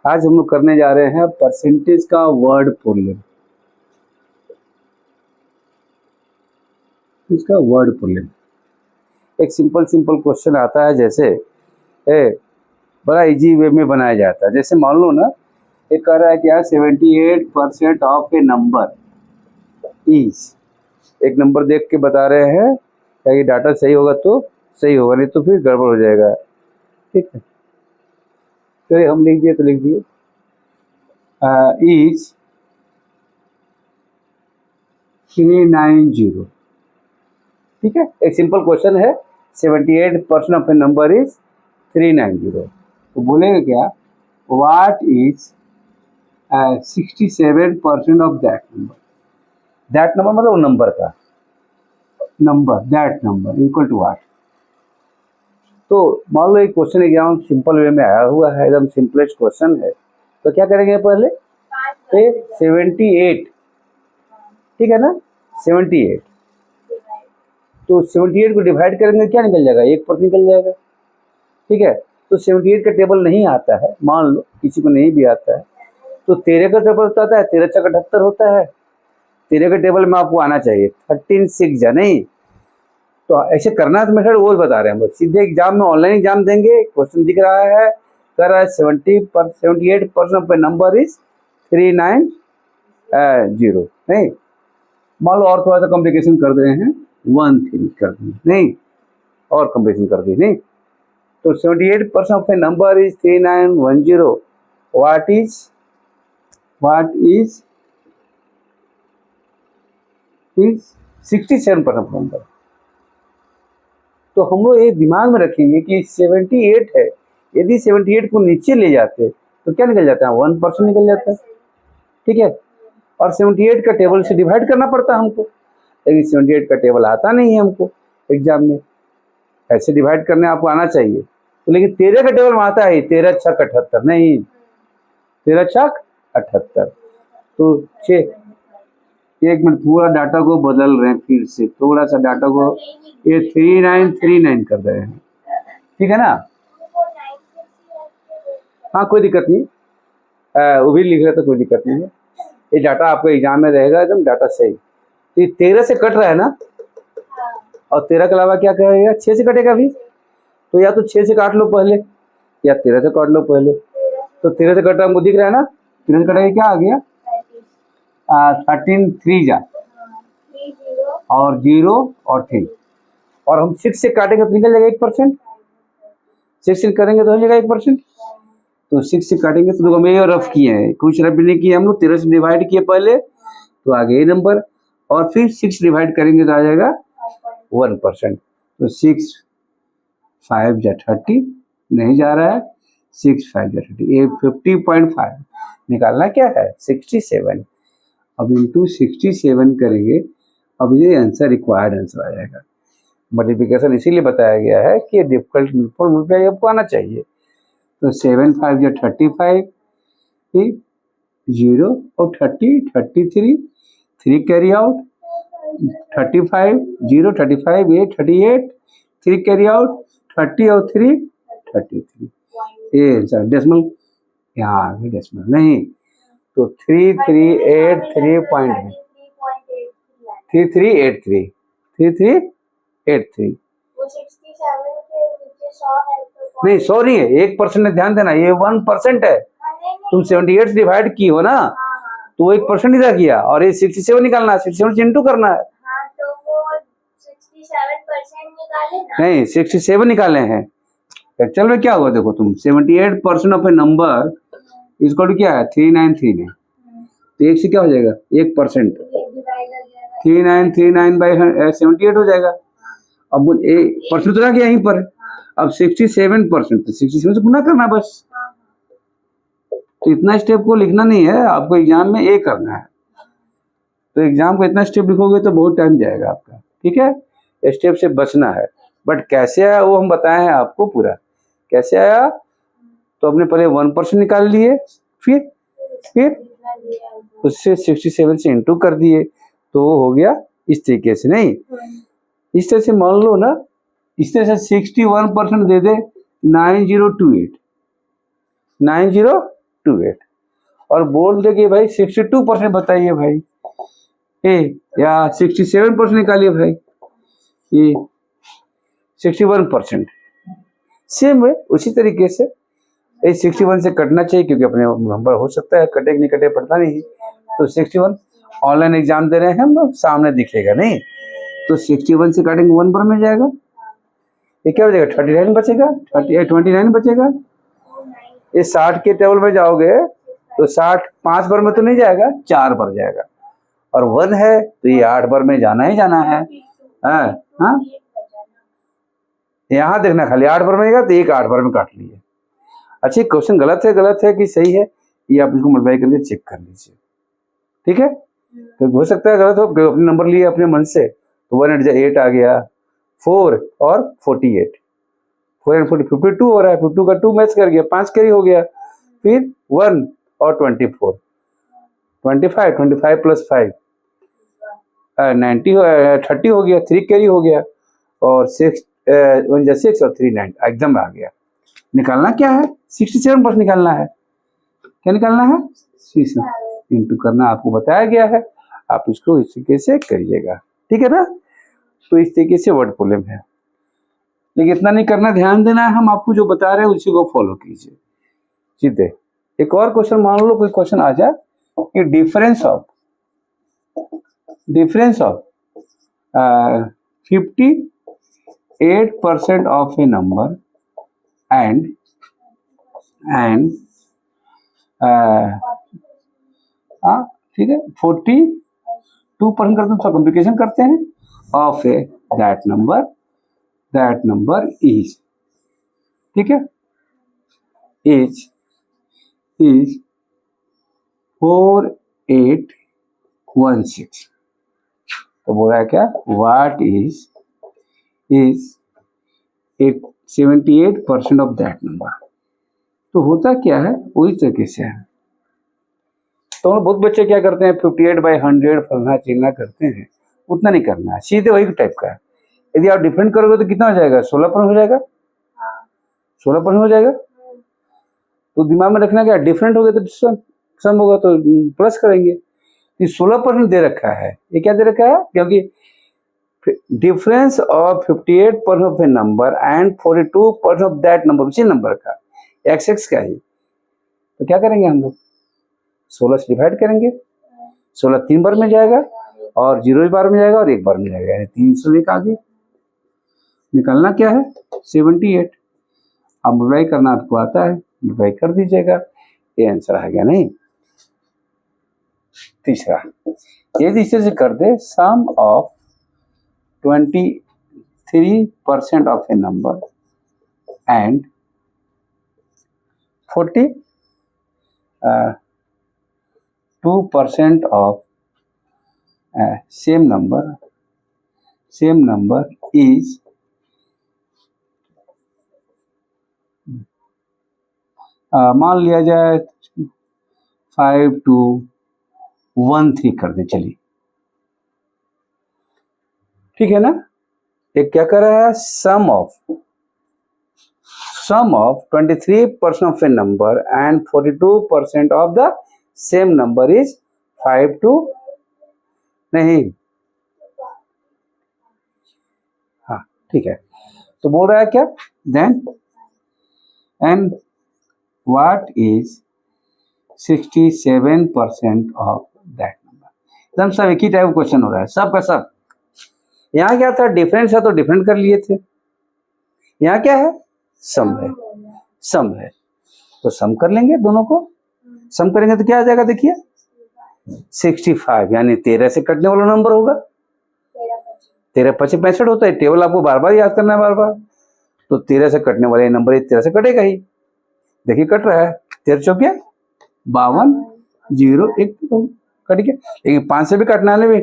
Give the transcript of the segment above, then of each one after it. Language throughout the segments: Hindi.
आज हम लोग करने जा रहे हैं परसेंटेज का वर्ड प्रॉब्लम। इसका वर्ड प्रॉब्लम एक सिंपल क्वेश्चन आता है, जैसे बड़ा इजी वे में बनाया जाता है। जैसे मान लो ना, एक कह रहा है क्या 78% ऑफ ए नंबर इज, एक नंबर देख के बता रहे हैं क्या ये डाटा सही होगा तो सही होगा, नहीं तो फिर गड़बड़ हो जाएगा। ठीक है, तो हम लिख दिए, तो लिख दिए इज 390। ठीक है, एक सिंपल क्वेश्चन है, 78% ऑफ ए नंबर इज 390। तो बोलेगा क्या, what is 67% of that number. That number मतलब नंबर का नंबर, that number equal to what. तो मान लो एक क्वेश्चन एग्जाम सिंपल वे में आया हुआ है, एकदम सिंपलेस्ट क्वेश्चन है। तो क्या करेंगे पहले, 78, ठीक है ना, 78, तो 78 को डिवाइड करेंगे, क्या निकल जाएगा, 1% निकल जाएगा। ठीक है, तो 78 का टेबल नहीं आता है, मान लो किसी को नहीं भी आता है, तो 13 का टेबल आता है, 13 × 78 होता है। 13 के टेबल में आपको आना चाहिए 13 6 या नहीं। तो ऐसे करना है, तो मेथड वो बता रहे हैं हम सीधे एग्जाम में, ऑनलाइन एग्जाम देंगे, क्वेश्चन दिख रहा है, कर रहा है 78% ऑफ नंबर इज 390। नहीं, मान लो और थोड़ा सा कॉम्प्लिकेशन कर दे हैं, 13 कर दिए, नहीं और कॉम्प्लिकेशन कर दिए, नहीं। तो 78% of a number is 3910। What is 67% of number. तो हम लोग ये दिमाग में रखेंगे कि 78 है, यदि 78 को नीचे ले जाते तो क्या निकल जाता है, 1% निकल जाता है। ठीक है, और 78 का टेबल से डिवाइड करना पड़ता है हमको, लेकिन 78 का टेबल आता नहीं है हमको एग्जाम में। ऐसे डिवाइड करने आपको आना चाहिए, तो लेकिन 13 का टेबल में आता है 13 × 6 = 78, नहीं 13 × 6 = 78। तो 6, एक मिनट, पूरा डाटा को बदल रहे हैं, फिर से थोड़ा सा डाटा को ये 3939 कर रहे हैं। ठीक है ना, हाँ कोई दिक्कत नहीं, वो भी लिख रहे तो कोई दिक्कत नहीं है। ये डाटा आपको एग्जाम में रहेगा एकदम डाटा सही। तो ये 13 से कट रहा है ना, और 13 के अलावा क्या करेगा, 6 से कटेगा भी। तो या तो 6 से काट लो पहले, या 13 से काट लो पहले। तो 13 से कट रहा हमको दिख रहा है ना, 13 से कटेगा क्या आ गया, 13 3 जा और 0 और 3, और हम 6 से काटेंगे तो निकल जाएगा 1%। 6 से करेंगे तो हो जाएगा 1%। तो 6 से काटेंगे तो हम ये रफ किए हैं, कुछ रफ नहीं किए हम लोग, 13 से डिवाइड किए पहले तो आ गया ये नंबर, और फिर 6 डिवाइड करेंगे तो आ जाएगा 1%। तो 6 5 जा 30 नहीं जा रहा है, 6 5 जा 30, ये 50.5 निकालना क्या है, 67। अब इंटू 67 करेंगे, अब ये आंसर रिक्वायर्ड आंसर आ जाएगा। मल्टीप्लिकेशन इसीलिए बताया गया है कि डिफिकल्ट मल्टीप्लाई आपको आना चाहिए। तो 7 5 या 35, 0 और 30 33, 3 कैरी आउट, 35 0 35 8 38, 3 कैरी आउट, 30 और 3 33। ये आंसर डेसिमल, यहाँ भी डेसिमल नहीं, तो 3383 नहीं, 100 नहीं है, 1% है, ध्यान देना, ये 1% है। तुम 78 से डिवाइड की हो ना, तो 1% इधर किया, और ये 67 निकालना है, 67 से इंटू करना है। तो वो 67% निकाले ना, नहीं 67 निकाले हैं। एक्चुअल में क्या हुआ देखो, तुम 78% ऑफ ए नंबर इसको क्या है 3939, तो एक से क्या हो जाएगा 1%, 3939/78 हो जाएगा। अब 1% तो रह गया यहीं पर, अब 67%, तो 67 से गुना करना बस। तो इतना स्टेप को लिखना नहीं है आपको, एग्जाम में ये करना है। तो एग्जाम को इतना स्टेप लिखोगे तो बहुत टाइम जाएगा आपका। ठीक है, स्टेप से बचना है। बट कैसे आया वो हम बताए हैं आपको पूरा, कैसे आया। तो अपने पहले 1% निकाल लिए, फिर उससे 67 से इंटू कर दिए, तो वो हो गया इस तरीके से। नहीं, इस तरह से मान लो ना, इस तरह से 61% दे दे 9028, 90 28 और बोल दे कि भाई 62% बताइए भाई, या 67% निकालिए भाई, ये 61%। सेम है उसी तरीके से 61 से कटना चाहिए, क्योंकि अपने नंबर हो सकता है कटे नहीं कटे पड़ता नहीं। तो 61 ऑनलाइन एग्जाम दे रहे हैं हम लोग, सामने दिखेगा नहीं, तो 61 से काटेंगे 1 पर में जाएगा, ये क्या हो जाएगा 39 बचेगा, 29 बचेगा। ये 60 के टेबल में जाओगे तो 60 5 बार में तो नहीं जाएगा, 4 बार जाएगा, और 1 है तो ये 8 बार में जाना ही जाना है। हाँ यहाँ देखना खाली 8 बार में जाएगा तो एक 8 बार में काट लिए। अच्छा क्वेश्चन गलत है कि सही है, ये आप इसको मल्टीप्लाई करके चेक कर लीजिए, ठीक है। तो हो सकता है गलत हो, अपने नंबर लिए अपने मन से, तो 1 8 आ गया, 4 और 48, 4 and 40 52 हो रहा है, 52 का 2 मैच कर गया, 5 कैरी हो गया, फिर 1 और 24 25 प्लस 5 90 30 हो गया, 3 कैरी हो गया, और 6 1 6 और 3 9 एकदम आ गया। निकालना क्या है 67% निकालना है, क्या निकालना है 67 इंटू करना आपको बताया गया है, आप इसको इस तरीके से करिएगा, ठीक है ना। तो इस तरीके से वर्ड प्रॉब्लम है, लेकिन इतना नहीं करना, ध्यान देना है, हम आपको जो बता रहे हैं उसी को फॉलो कीजिए सीधे। एक और क्वेश्चन मान लो, कोई क्वेश्चन आ जाए कि difference of 58% of a number and ठीक है 42% करते हैं, कॉम्प्लिकेशन करते हैं, of A that number is, ठीक है, इज 4816। तो बोला है क्या, what is 78% of that number. तो होता क्या है वही तरीके से है। तो बहुत बच्चे क्या करते हैं 58/100 फलना चिलना करते हैं, उतना नहीं करना है, सीधे वही टाइप का है। यदि आप डिफरेंट करोगे तो कितना हो जाएगा 16% हो जाएगा, 16% हो जाएगा। तो दिमाग में रखना क्या, डिफरेंट हो गया तो सम होगा तो प्लस करेंगे। ये 16% दे रखा है, ये क्या दे रखा है, क्योंकि difference of 58% of a number and 42% of that number, उसी नंबर का एक्स का ही। तो क्या करेंगे हम लोग 16 से डिवाइड करेंगे, 16 3 बार में जाएगा और 0 बार में जाएगा और 1 बार में जाएगा, यानी 301 आगे। निकालना क्या है 78, अब मल्टीप्लाई करना आपको आता है, मल्टीप्लाई कर दीजिएगा, ये आंसर आ गया। नहीं तीसरा, यदि इसे से कर दे sum of 23% of a number and 42% of same number is मान लिया जाए 5213 कर दे, चलिए ठीक है ना। एक क्या कर रहा है, sum of 23% of a number and 42% of the same number is 52 नहीं, हाँ ठीक है। तो बोल रहा है क्या, then and what is 67% of that number. एकदम सब एक ही टाइप का क्वेश्चन हो रहा है, सब का सब। यहाँ क्या था, डिफरेंस है तो डिफरेंट कर लिए थे, यहाँ क्या है सम है, तो सम कर लेंगे दोनों को। सम करेंगे तो क्या आ जाएगा, देखिए 65, यानी 13 से कटने वाला नंबर होगा, 13 25 65 होता है, टेबल आपको बार बार याद करना है बार बार। तो 13 से कटने वाले नंबर 13 से कटेगा ही, देखिए कट रहा है, 13 चौके 52 0 1 कट गया। लेकिन 5 से भी काटना है भी,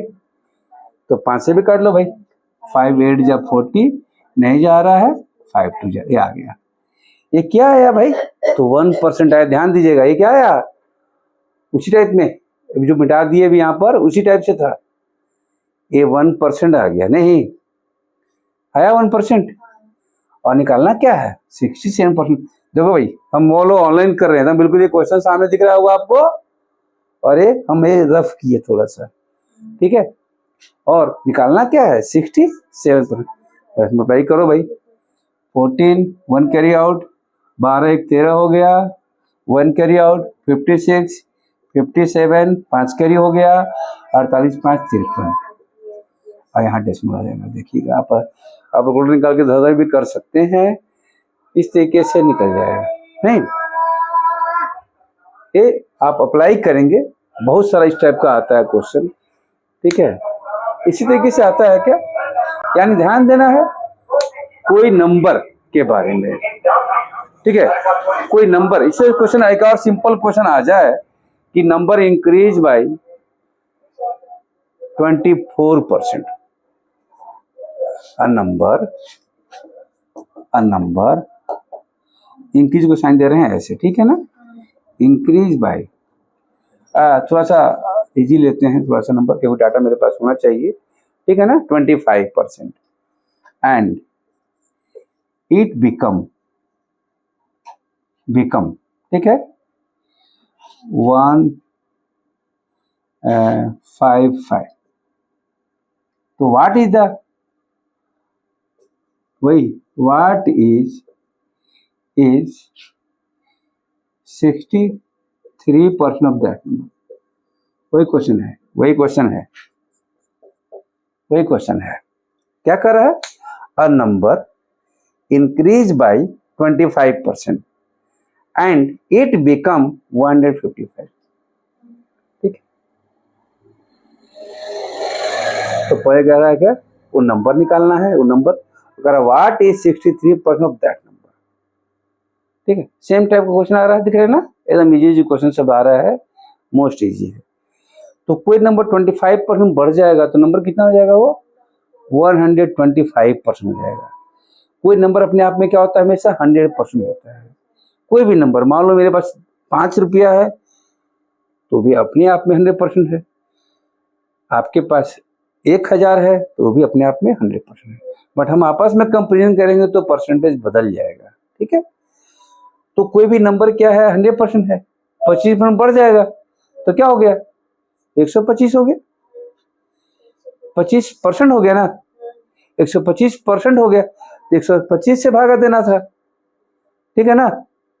तो 5 से भी काट लो भाई, 5 8 जब 40 नहीं जा रहा है, 5 2 ये आ गया। ये क्या आया भाई, तो 1% आया, ध्यान दीजिएगा। ये क्या आया, उसी टाइप में जो मिटा दिए भी यहाँ पर उसी टाइप से था, ये 1% आ गया, नहीं आया 1%। और निकालना क्या है 67%। देखो भाई, हम वो लोग ऑनलाइन कर रहे हैं ना, बिल्कुल ये क्वेश्चन सामने दिख रहा होगा आपको, और ये हम ये रफ किए थोड़ा सा, ठीक है। और निकालना क्या है, 67%। मल्टीप्लाई करो भाई, 14 1 कैरी आउट, 12 1 13 हो गया, 1 कैरी आउट 56, 57 5 कैरी हो गया, 48 5 53, और यहाँ डेसिमल आ जाएगा। देखिएगा आप रोड निकाल के धर भी कर सकते हैं, इस तरीके से निकल जाएगा। नहीं, ये आप अप्लाई करेंगे, बहुत सारा इस टाइप का आता है क्वेश्चन, ठीक है। इसी तरीके से आता है क्या, यानी ध्यान देना है कोई नंबर के बारे में, ठीक है। कोई नंबर, इससे क्वेश्चन एक और सिंपल क्वेश्चन आ जाए कि number increase by 24%। A number increase को साइन दे रहे हैं ऐसे, ठीक है ना, इंक्रीज बाय, थोड़ा सा इजी लेते हैं थोड़ा सा नंबर, क्योंकि डाटा मेरे पास होना चाहिए, ठीक है ना, 25%, एंड इट बिकम, ठीक है, 155। तो व्हाट इज द, वही what is 63% of that number. वही क्वेश्चन है, क्या कर रहा है, a number increase by 25% and it become 155, ठीक है। तो पहले कह रहा है क्या, वो नंबर निकालना है, वो नंबर अगर what is 63% of that number, ठीक है। सेम टाइप का क्वेश्चन आ रहा है, दिख रहा है ना, एकदम इजी क्वेश्चन सब आ रहा है, मोस्ट इजी है। तो कोई नंबर 25% बढ़ जाएगा तो नंबर कितना हो जाएगा, वो 125% हो जाएगा। कोई नंबर अपने आप में क्या होता है, हमेशा 100% होता है। कोई भी नंबर, मान लो मेरे पास 5 रुपया है, तो भी अपने आप में 100% है। आपके पास 1000 है, तो भी अपने आप में 100% है। बट हम आपस में कंपेरिजन करेंगे तो परसेंटेज बदल जाएगा, ठीक है। तो कोई भी नंबर क्या है, 100% है, 25% बढ़ जाएगा तो क्या हो गया, 125 हो गया, 25% हो गया ना, 125% हो गया, तो 125 से भागा देना था, ठीक है ना।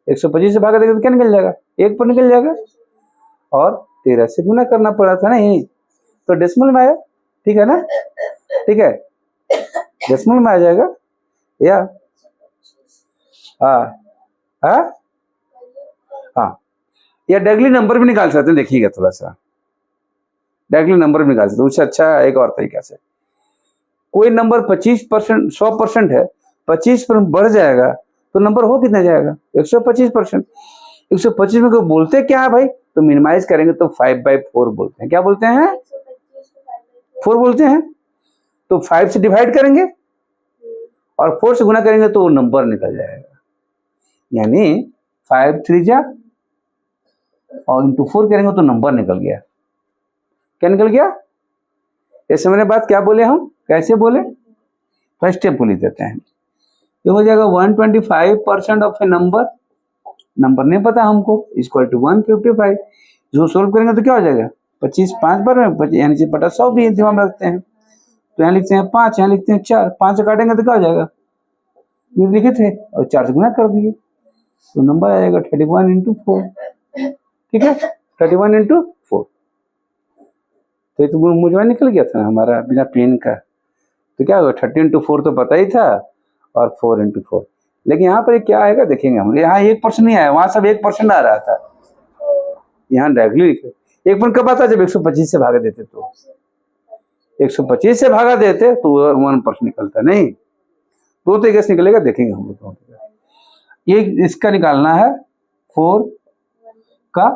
125 से भागा देगा तो क्या निकल जाएगा, 1 पर निकल जाएगा, और 13 से गुना करना पड़ा था नहीं, तो डेसिमल में आया, ठीक है ना, ठीक है, डेसिमल में आ जाएगा, या हाँ, या डेगली नंबर भी निकाल सकते हैं। देखिएगा थोड़ा सा, डेगली नंबर भी निकाल सकते हैं, उससे अच्छा एक और तरीका से, कोई नंबर 25% 100% है, 25% बढ़ जाएगा तो नंबर हो कितना जाएगा, 125%। 125 में कोई बोलते क्या है भाई, तो मिनिमाइज करेंगे तो 5/4 बोलते हैं। क्या बोलते हैं, 4 बोलते हैं। तो 5 से डिवाइड करेंगे और 4 से गुना करेंगे तो वो नंबर निकल जाएगा, यानी 5 3 जा और इंटू 4 करेंगे तो नंबर निकल गया। क्या निकल गया, ये समझने बात, क्या बोले हम, कैसे बोले, फर्स्ट स्टेप को लिख देते हैं। ये हो जाएगा 125% ऑफ ए नंबर नहीं पता हमको, इक्वल टू 155। जो सोल्व करेंगे तो क्या हो जाएगा, 25 5 बार में, यानी से बटा 100 भी दिमाग में रखते हैं। तो यहाँ लिखते हैं 5, यहाँ लिखते हैं 4, 5 से काटेंगे तो क्या हो जाएगा, ये लिखे थे और 4 से गुना कर दिए, तो नंबर आ जाएगा 31 इंटू 4, ठीक है, 31 इंटू 4। तो ये तो मुझे निकल गया था हमारा बिना पेन का, तो क्या होगा, 30 इंटू 4 तो पता ही था, और 4 इंटू 4। लेकिन यहाँ पर क्या आएगा देखेंगे हम, यहाँ 1% नहीं आया, वहां सब 1% आ रहा था, यहाँ डायरेक्टली लिखे 1% कब आता, जब 125 से भागा देते, तो 125 से भागा देते तो 1% निकलता, नहीं, दो तरीके से निकलेगा, देखेंगे हम लोग। ये इसका निकालना है 4 का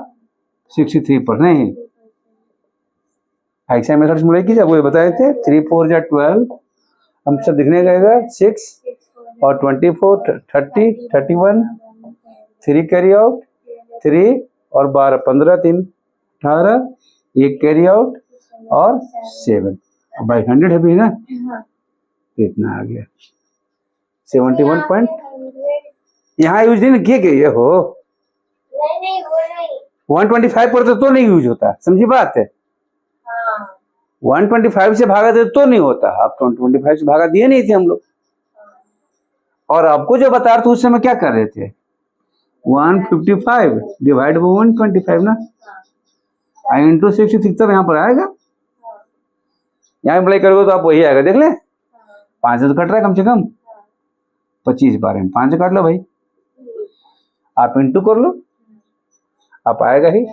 63%, नहीं ऐसा मेथड से कीजिए, आपको बताए थे 3 4 जा 12, हम सब दिखने गएगा 6 और 24 30 31, 3 कैरी आउट 3 और 12 15 3 18, 1 कैरी आउट और 7 बाई 100 है भी ना, तो इतना आ गया 71 पॉइंट यहाँ यूज नहीं किए गए हो। नहीं वो नहीं। 125 पर तो नहीं यूज होता, समझी बात है। हाँ 125 से भागा दे तो नहीं होता। आप 125 से भागा दिए नहीं थे हम लोग। और आपको जो बता रहे थे उस समय क्या कर रहे थे, 155 डिवाइड बाई 125 ना, आई इंटू 66 तब यहाँ पर आएगा। यहाँ अप्लाई करोगे तो आप वही आएगा, देख ले 5 से तो कट रहा है कम से कम। 25 बार में 5 काट लो भाई, आप इंटू कर लो, आप आएगा ही,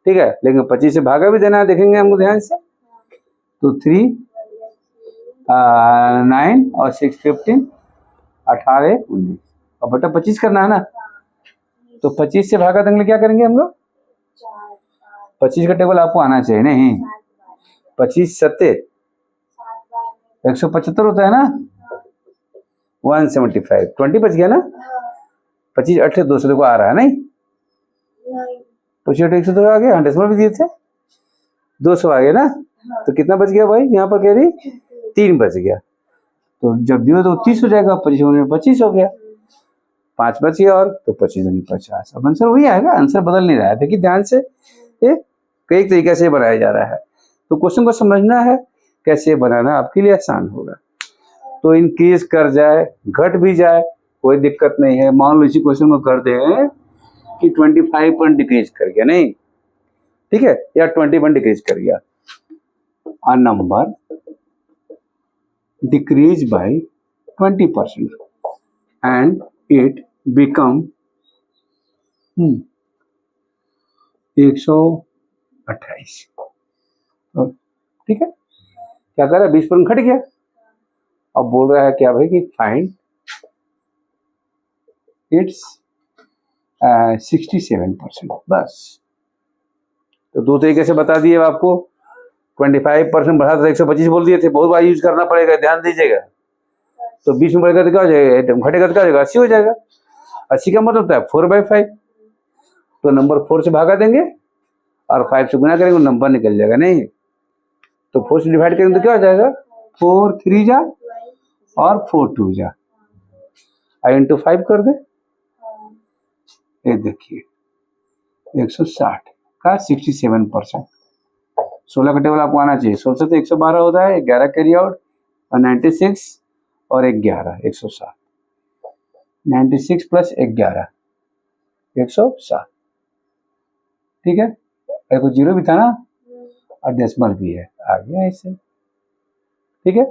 ठीक है। लेकिन 25 से भागा भी देना है, देखेंगे हम ध्यान से। तो 3 9 और 6 15 18 19 और बटा 25 करना है ना। तो 25 से भागा देंगे, क्या करेंगे हम लोग, 25 का टेबल आपको आना चाहिए। नहीं 25 सत्ते 175 होता है ना, 175 20 बच गया ना। 25 8 200 देखो आ रहा है नहीं, 25 100 आ गया, डेसिमल भी दिए थे 200 आ गया ना। तो कितना बच गया भाई, यहाँ पर कह रही 3 बच गया। तो जब दियो तो 30 हो जाएगा, 25 होने में 25 हो गया, 5 बच गया और तो 25 दूनी 50। अब आंसर वही आएगा, आंसर बदल नहीं रहा है। देखिए ध्यान से, ये कई तरीके से बनाया जा रहा है। तो क्वेश्चन को समझना है कैसे बनाना, आपके लिए आसान होगा। तो इंक्रीज कर जाए घट भी जाए कोई दिक्कत नहीं है। मान लो इसी क्वेश्चन को कर दे कि 25 पॉइंट डिक्रीज कर गया, नहीं ठीक है, या 21 डिक्रीज कर गया। a number decrease by 20% and it become 128। ठीक है, क्या कर रहा है, 20% घट गया। अब बोल रहा है क्या भाई कि फाइंड इट्स 67%। बस तो दो तरीके से बता दिए आपको। 25% बढ़ा तो 125 बोल दिए थे, बहुत बार यूज करना पड़ेगा, ध्यान दीजिएगा। तो 20 में बढ़ेगा तो क्या हो जाएगा, घटेगा तो क्या हो जाएगा, 80 हो जाएगा। 80 का मतलब होता है 4/5। तो नंबर 4 से भागा देंगे और 5 से गुना करेंगे, नंबर निकल जाएगा। नहीं तो 4 से डिवाइड करेंगे तो क्या हो जाएगा, 4 3 जा और 4 2 जा, आई इंटू 5 कर दे। ये देखिए 160 का 67%। 16 का टेबल आपको आना चाहिए। 16 से 112 होता है, 11 कैरी आउट और 96 और 11 160। 96 प्लस 11 160, ठीक है। एक जीरो भी था ना और डेसिमल भी है, आ गया ऐसे, ठीक है।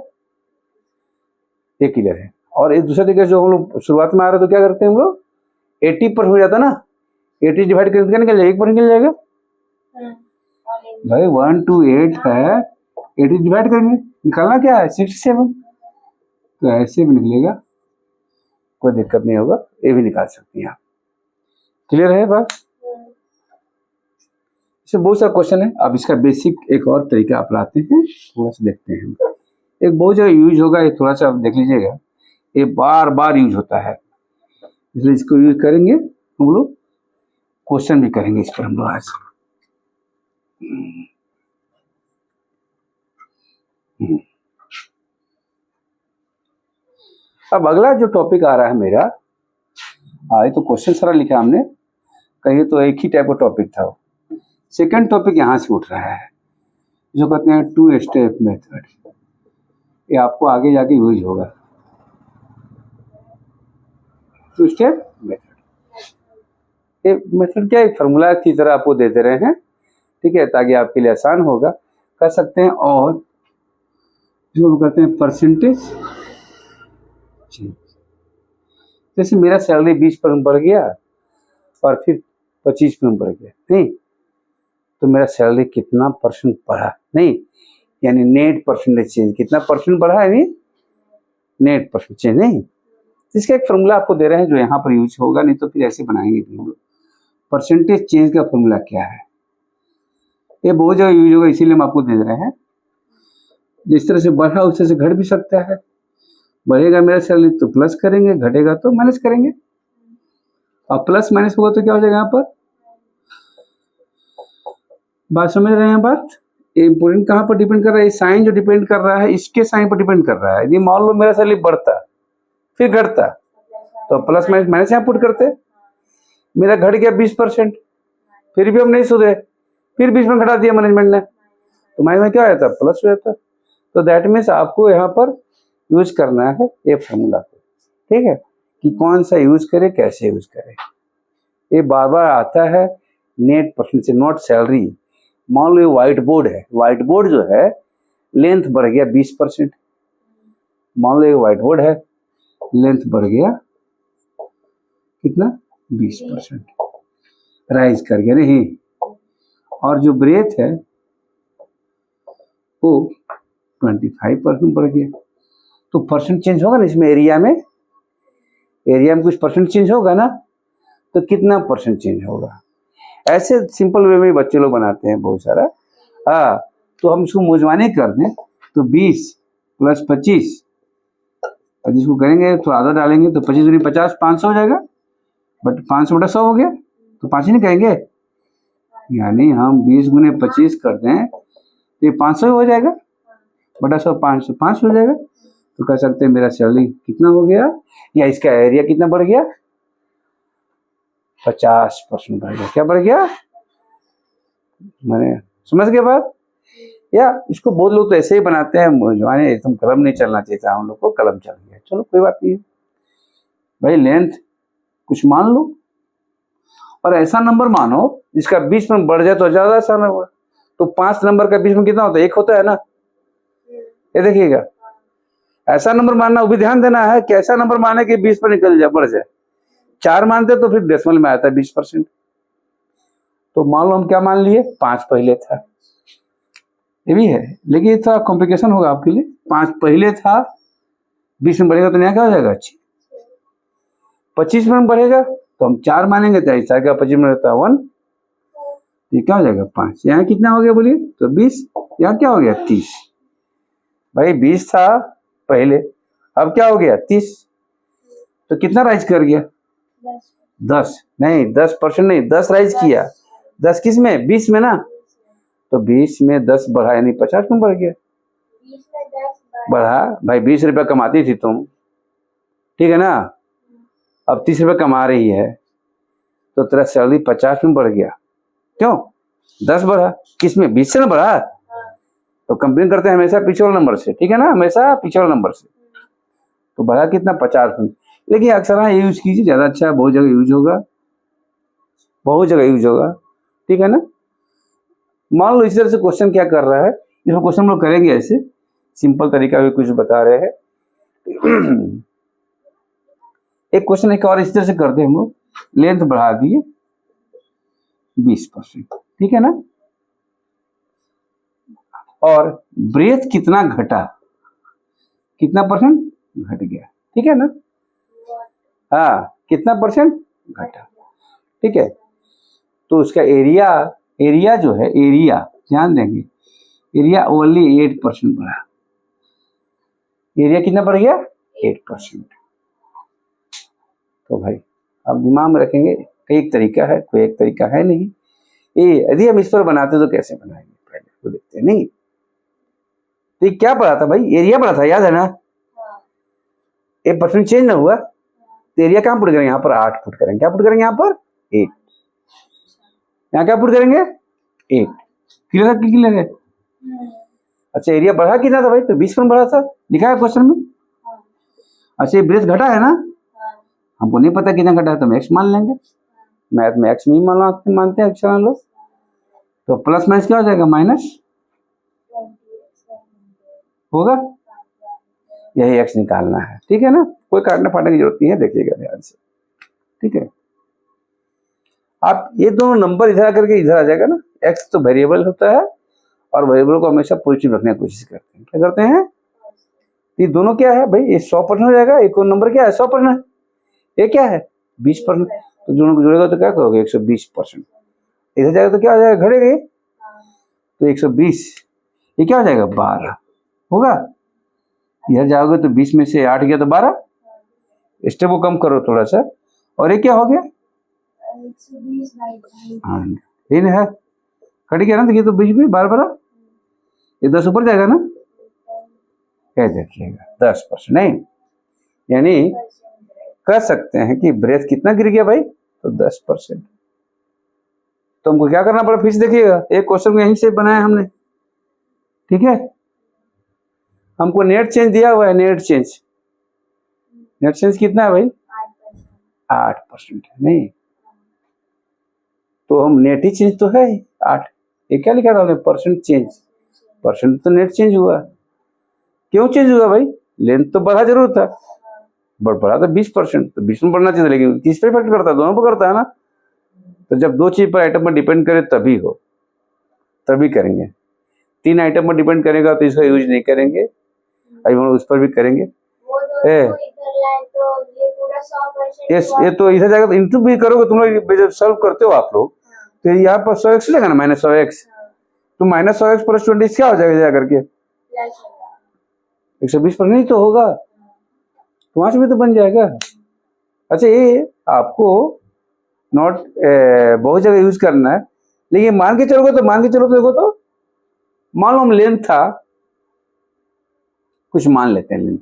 ये क्लियर है। और एक दूसरा तरीके जो हम लोग शुरुआत में आ रहे तो क्या करते हैं हम लोग, 80% हो जाता ना, 80 डिवाइड करके निकल जाएगा, 1% निकल जाएगा भाई। 1 to 8 है, 80 डिवाइड करेंगे, निकालना क्या है 67। तो ऐसे भी निकलेगा, कोई दिक्कत नहीं होगा, ये भी निकाल सकते हैं आप। क्लियर है बात। इसमें बहुत सारा क्वेश्चन है। अब इसका बेसिक एक और तरीका अपनाते हैं, थोड़ा सा देखते हैं। एक बहुत जगह यूज होगा, ये थोड़ा सा आप देख लीजिएगा, ये बार बार यूज होता है, इसलिए इसको यूज करेंगे हम लोग। क्वेश्चन भी करेंगे इस पर हम लोग आज। अब अगला जो टॉपिक आ रहा है मेरा, ये तो क्वेश्चन सारा लिखा हमने, कहीं तो एक ही टाइप का टॉपिक था। सेकंड टॉपिक यहाँ से उठ रहा है, जो कहते हैं 2 स्टेप मेथड। ये आपको आगे जाके यूज होगा, 2 स्टेप मेथड। ये मेथड क्या, एक फार्मूला की तरह आपको दे दे रहे हैं, ठीक है, ताकि आपके लिए आसान होगा, कर सकते हैं। और जो कहते हैं परसेंटेज, जैसे मेरा सैलरी 20% बढ़ गया और फिर 25% बढ़ गया, नहीं तो मेरा सैलरी कितना परसेंट बढ़ा, नहीं यानी नेट परसेंटेज चेंज, कितना परसेंट बढ़ा है, नेट परसेंट चेंज। नहीं, इसका एक फॉर्मूला आपको दे रहे हैं जो यहाँ पर यूज होगा, नहीं तो फिर ऐसे बनाएंगे भी हम लोग। परसेंटेज चेंज का फॉर्मूला क्या है, ये बहुत जगह यूज होगा, इसीलिए हम आपको दे रहे हैं। जिस तरह से बढ़ा उस तरह से घट भी सकता है। बढ़ेगा मेरा सैलरी तो प्लस करेंगे, घटेगा तो माइनस करेंगे। और प्लस माइनस होगा तो क्या हो जाएगा, यहाँ पर बात समझ रहे हैं बात। इम्पोर्टेंट कहाँ पर डिपेंड कर रहा है, साइन जो डिपेंड कर रहा है इसके साइन पर डिपेंड कर रहा है। यदि मान लो मेरा सैलरी बढ़ता फिर घटता तो प्लस माइनस माइनस यहाँ पुट करते, मेरा घट गया 20%, फिर भी हम नहीं सुधरे, फिर 20% घटा दिया मैनेजमेंट ने, तो माइनस में क्या हो जाता, प्लस हो जाता। तो दैट मीन्स आपको यहाँ पर यूज करना है ये फॉर्मूला को, ठीक है, कि कौन सा यूज करे, कैसे यूज करे। ये बार बार आता है नेट परसेंट से, नॉट सैलरी। मान लो ये व्हाइट बोर्ड है, व्हाइट बोर्ड जो है लेंथ बढ़ गया 20%, मान लो ये व्हाइट बोर्ड है, लेंथ बढ़ गया कितना 20%, राइज कर गया नहीं, और जो ब्रेथ है वो 25% बढ़ गया। तो परसेंट चेंज होगा ना इसमें, एरिया में कुछ परसेंट चेंज होगा ना, तो कितना परसेंट चेंज होगा। ऐसे सिंपल वे में बच्चे लोग बनाते हैं बहुत सारा। हाँ, तो हम इसको मुजवानी कर दें तो 20 + 25, और जिसको करेंगे तो आधा डालेंगे तो 25 दूनी 50, 500 हो जाएगा, बट 500 बटा 100 हो गया, तो 5 ही नहीं कहेंगे, यानी हम 20 × 25 कर दें तो ये 500 ही हो जाएगा, बटा 100 500 हो जाएगा। तो कह सकते हैं मेरा सैलरी कितना हो गया, या इसका एरिया कितना बढ़ गया, 50% बढ़ गया। क्या बढ़ गया, मैंने समझ गए बात। या इसको बहुत लोग तो ऐसे ही बनाते हैं, मुझे तुम कलम नहीं चलना चाहिए था, हम लोग को कलम चल गया, चलो कोई बात नहीं है भाई, लेंथ कुछ मान लो, और ऐसा नंबर मानो जिसका 20 में बढ़ जाए तो ज्यादा आसान होगा। तो 5 नंबर का 20 में कितना होता है, 1 होता है ना, ये देखिएगा। ऐसा नंबर मानना, वो भी ध्यान देना है कि ऐसा नंबर माने कि 20 पर निकल जाए, बढ़ जाए। 4 मानते तो फिर डेसिमल में आता है 20%। तो मान लो हम क्या मान लिए, 5 पहले था, ये भी है, लेकिन ये थोड़ा कॉम्प्लिकेशन होगा आपके लिए। 5 पहले था, 20 में बढ़ेगा तो नया क्या हो जाएगा, 25 में बढ़ेगा तो हम 4 मानेंगे, तो ऐसा क्या 25 में रहता है 1, ये क्या हो जाएगा 5। यहाँ कितना हो गया बोलिए, तो 20, यहाँ क्या हो गया 30। भाई 20 था पहले, अब क्या हो गया 30, तो कितना राइज कर गया, 10 नहीं, 10% नहीं, 10 राइज किया। 10 किस में, 20 में ना, तो 20 में 10 बढ़ा, यानी 50 में बढ़ गया। 20 में 10 बढ़ा भाई, 20 रुपया कमाती थी तुम, ठीक है ना, अब 30 रुपये कमा रही है, तो तेरा सैलरी 50 में बढ़ गया। क्यों, 10 बढ़ा, किस में, 20 से ना बढ़ा। तो कंपेयर करते हैं हमेशा पीछे वाले नंबर से, ठीक है ना, हमेशा पीछे वाले नंबर से। तो बढ़ा कितना, 50 में। लेकिन अक्सर हाँ ये यूज कीजिए, ज़्यादा अच्छा है, बहुत जगह यूज होगा, बहुत जगह यूज होगा, ठीक है ना। मान लो इस तरह से क्वेश्चन क्या कर रहा है, इसमें क्वेश्चन हम लोग करेंगे ऐसे सिंपल तरीका भी कुछ बता रहे हैं। एक क्वेश्चन एक और इस तरह से करते हैं हम लोग, लेंथ बढ़ा दिए 20%, ठीक है ना, और ब्रेथ कितना घटा, कितना परसेंट घट गया, ठीक है ना, हाँ कितना परसेंट घटा, ठीक है। तो उसका एरिया जो है, एरिया ध्यान देंगे, एरिया ओनली 8% बढ़ा, एरिया कितना बढ़ गया 8%। तो भाई अब दिमाग में रखेंगे, कई एक तरीका है, कोई एक तरीका है नहीं। ये यदि हम इस पर बनाते तो कैसे बनाएंगे, पहले तो देखते हैं। नहीं तो ये क्या पढ़ा था भाई, एरिया पढ़ा था, याद है ना, 1% चेंज ना हुआ, तो एरिया कहाँ पुट करेंगे, यहाँ पर 8 पुट करेंगे, क्या पुट करेंगे यहाँ पर 8, यहाँ क्या पुट करेंगे 8। क्लियर है, क्लियर है। अच्छा एरिया बढ़ा कितना था भाई, तो 20% बढ़ा था, लिखा है क्वेश्चन में। अच्छा ये ब्रेथ घटा है ना, हमको नहीं पता कितना घटा है, तो हम एक्स मान लेंगे, मैथ में एक्स नहीं मानते हैं अक्सर लोग। तो प्लस माइनस क्या हो जाएगा, माइनस होगा, यही एक्स निकालना है, ठीक है ना, कोई काटने फाटने की जरूरत नहीं है, देखिएगा ध्यान से, ठीक है। आप ये दोनों नंबर इधर आकर के इधर आ जाएगा ना, एक्स तो वेरिएबल होता है, और वेरिएबल को हमेशा पॉजिटिव रखने की कोशिश करते हैं। क्या करते हैं, ये दोनों क्या है भाई, ये 100% हो जाएगा, एक और नंबर क्या है 100%, ये क्या है 20%, तो दोनों को जोड़ेगा तो क्या करोगे 120%। इधर जाएगा तो क्या हो जाएगा, घटेगा, तो 120, ये क्या हो जाएगा 12 होगा। इधर जाओगे तो 20 में से 8 गया तो 12, स्टेप को कम करो थोड़ा सा, और ये क्या हो गया 120/8। हाँ ये है, कट गया ना, तो ये तो 20 में 12, ये 10 ऊपर जाएगा ना, क्या देखिएगा 10% नहीं, यानी कह सकते हैं कि ब्रेथ कितना गिर गया भाई, तो 10%। तो हमको क्या करना पड़ा, फिर से देखिएगा, एक क्वेश्चन को यहीं से बनाया हमने, ठीक है। हमको नेट चेंज दिया हुआ है, नेट चेंज कितना है भाई, 8% है नहीं, तो हम नेट ही चेंज तो है 8। ये क्या लिखा था हमने, परसेंट चेंज, परसेंट तो नेट चेंज हुआ। क्यों चेंज हुआ भाई, लेंथ तो बढ़ा जरूर था, बट बढ़ा था 20%, तो 20 में बढ़ना चाहिए, लेकिन किस पे इफेक्ट करता है, दोनों पर करता है ना। तो जब दो चीज पर आइटम पर डिपेंड करे तभी हो, तभी करेंगे। 3 आइटम पर डिपेंड करेगा तो इसका यूज नहीं करेंगे, अभी हम उस पर भी करेंगे। ये तो इधर जाएगा तो इंटू भी करोगे तुम लोग, जब सॉल्व करते हो आप लोग, तो यहाँ पर 100x लेगा ना, -100x, तो -100x + 20 क्या हो जाएगा जाकर के, 120 पर नहीं तो होगा, तो वहां से भी तो बन जाएगा। अच्छा, ये आपको नॉट बहुत जगह यूज करना है, लेकिन मान के चलो देखो तो मान लो हम लेंथ था, कुछ मान लेते हैं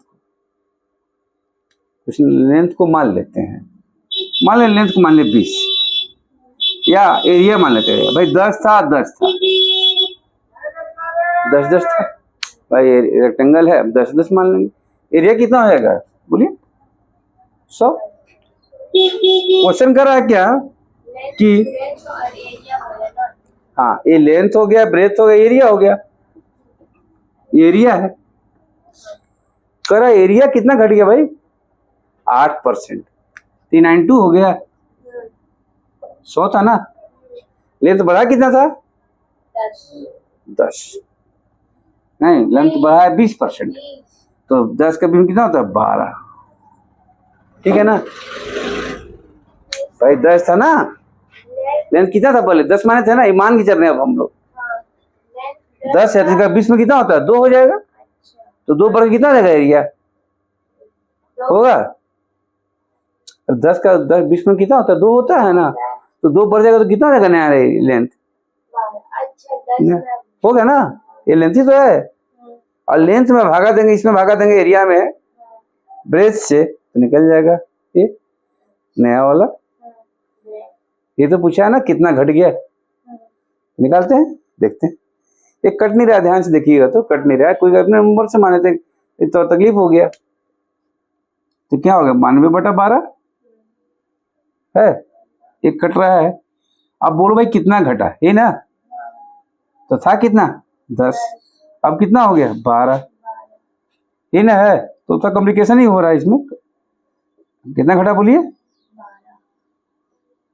लेंथ को मान लेते हैं, मान लें लेंथ को मान ले 20, या एरिया मान लेते हैं भाई 10 था 10 था भाई, रेक्टेंगल है, 10 मान लेंगे। एरिया कितना हो जाएगा बोलिए, 100। क्वेश्चन कर रहा है क्या कि हाँ, ये लेंथ हो गया, ब्रेथ हो गया, एरिया हो गया, एरिया है। कर रहा एरिया कितना घट गया भाई, 8%, 392 हो गया, 100 था ना, लेंथ बढ़ा कितना था, 10 नहीं, लेंथ बढ़ा है 20%, तो 10 का भी कितना होता है, 12, ठीक है ना भाई, 10 था ना, लेंथ कितना था पहले, 10 माने थे ना, मान के चल रहे हैं अब हम लोग, 10 है तो 20 में कितना होता है, 2 हो जाएगा, तो 2 पर कितना रहेगा एरिया होगा, 10 का 20 में कितना होता है, 2 होता है ना, तो 2 बढ़ जाएगा तो कितना रहेगा नया लेंथ, हो गया ना, ये लेंथ ही तो है, और लेंथ में भागा देंगे, इसमें भागा देंगे एरिया में ब्रेथ से, तो निकल जाएगा ये नया वाला। ये तो पूछा है ना कितना घट गया, निकालते हैं, देखते हैं। ये कट नहीं रहा, ध्यान से देखिएगा तो कट नहीं रहा, कोई अपने नंबर से माने थे तो तकलीफ हो गया, तो क्या हो गया, 92/12 है, ये कट रहा है। अब बोलो भाई कितना घटा, ये ना, तो था कितना 10, अब कितना हो गया 12, ये ना है, तो उसका कम्युनिकेशन ही हो रहा है इसमें, कितना घटा बोलिए,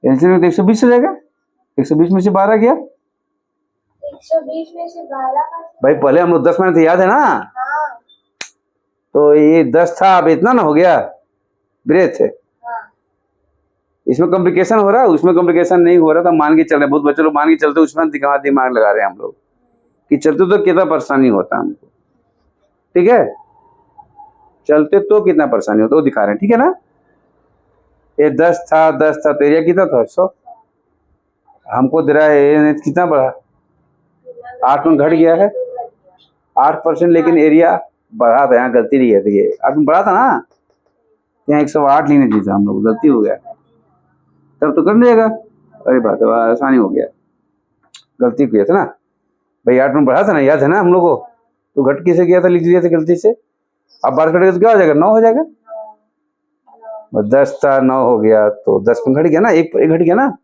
एलसीएम में तो 120 हो जाएगा, 120 में से 12 गया, 120 में से 12 भाई पहले हम लोग 10 माने थे, याद है ना, तो ये 10 था, अब इतना ना हो गया ब्रेथ है, इसमें कॉम्प्लिकेशन हो रहा है, उसमें कॉम्प्लिकेशन नहीं हो रहा था, मान के चल रहे, बहुत बच्चे लोग मान के चलते, उसमें दिमाग लगा रहे हैं हम लोग कि चलते तो कितना परेशानी होता है हमको, ठीक है, चलते तो कितना परेशानी होता है वो दिखा रहे हैं, ठीक है ना। ये 10 था तो एरिया कितना था, 100, हमको दे रहा है कितना बढ़ा, 8 में घट गया है 8%, लेकिन एरिया बढ़ा था, यहाँ गलती नहीं है, देखिए 8 में बढ़ा था ना, यहाँ 108 लेने चाहिए था हम लोग, गलती हो गया, तब तो कर लेगा, अरे बात है, आसानी हो गया, गलती किया था ना भाई, 8 में बढ़ा था ना, याद है ना हम लोग को, तो घट किसे गया था, लिख दिया था गलती से, अब 12 घटेगा तो क्या हो जाएगा, 9 हो जाएगा, 10 था 9 हो गया, तो 10 में घट गया ना, एक घट गया ना,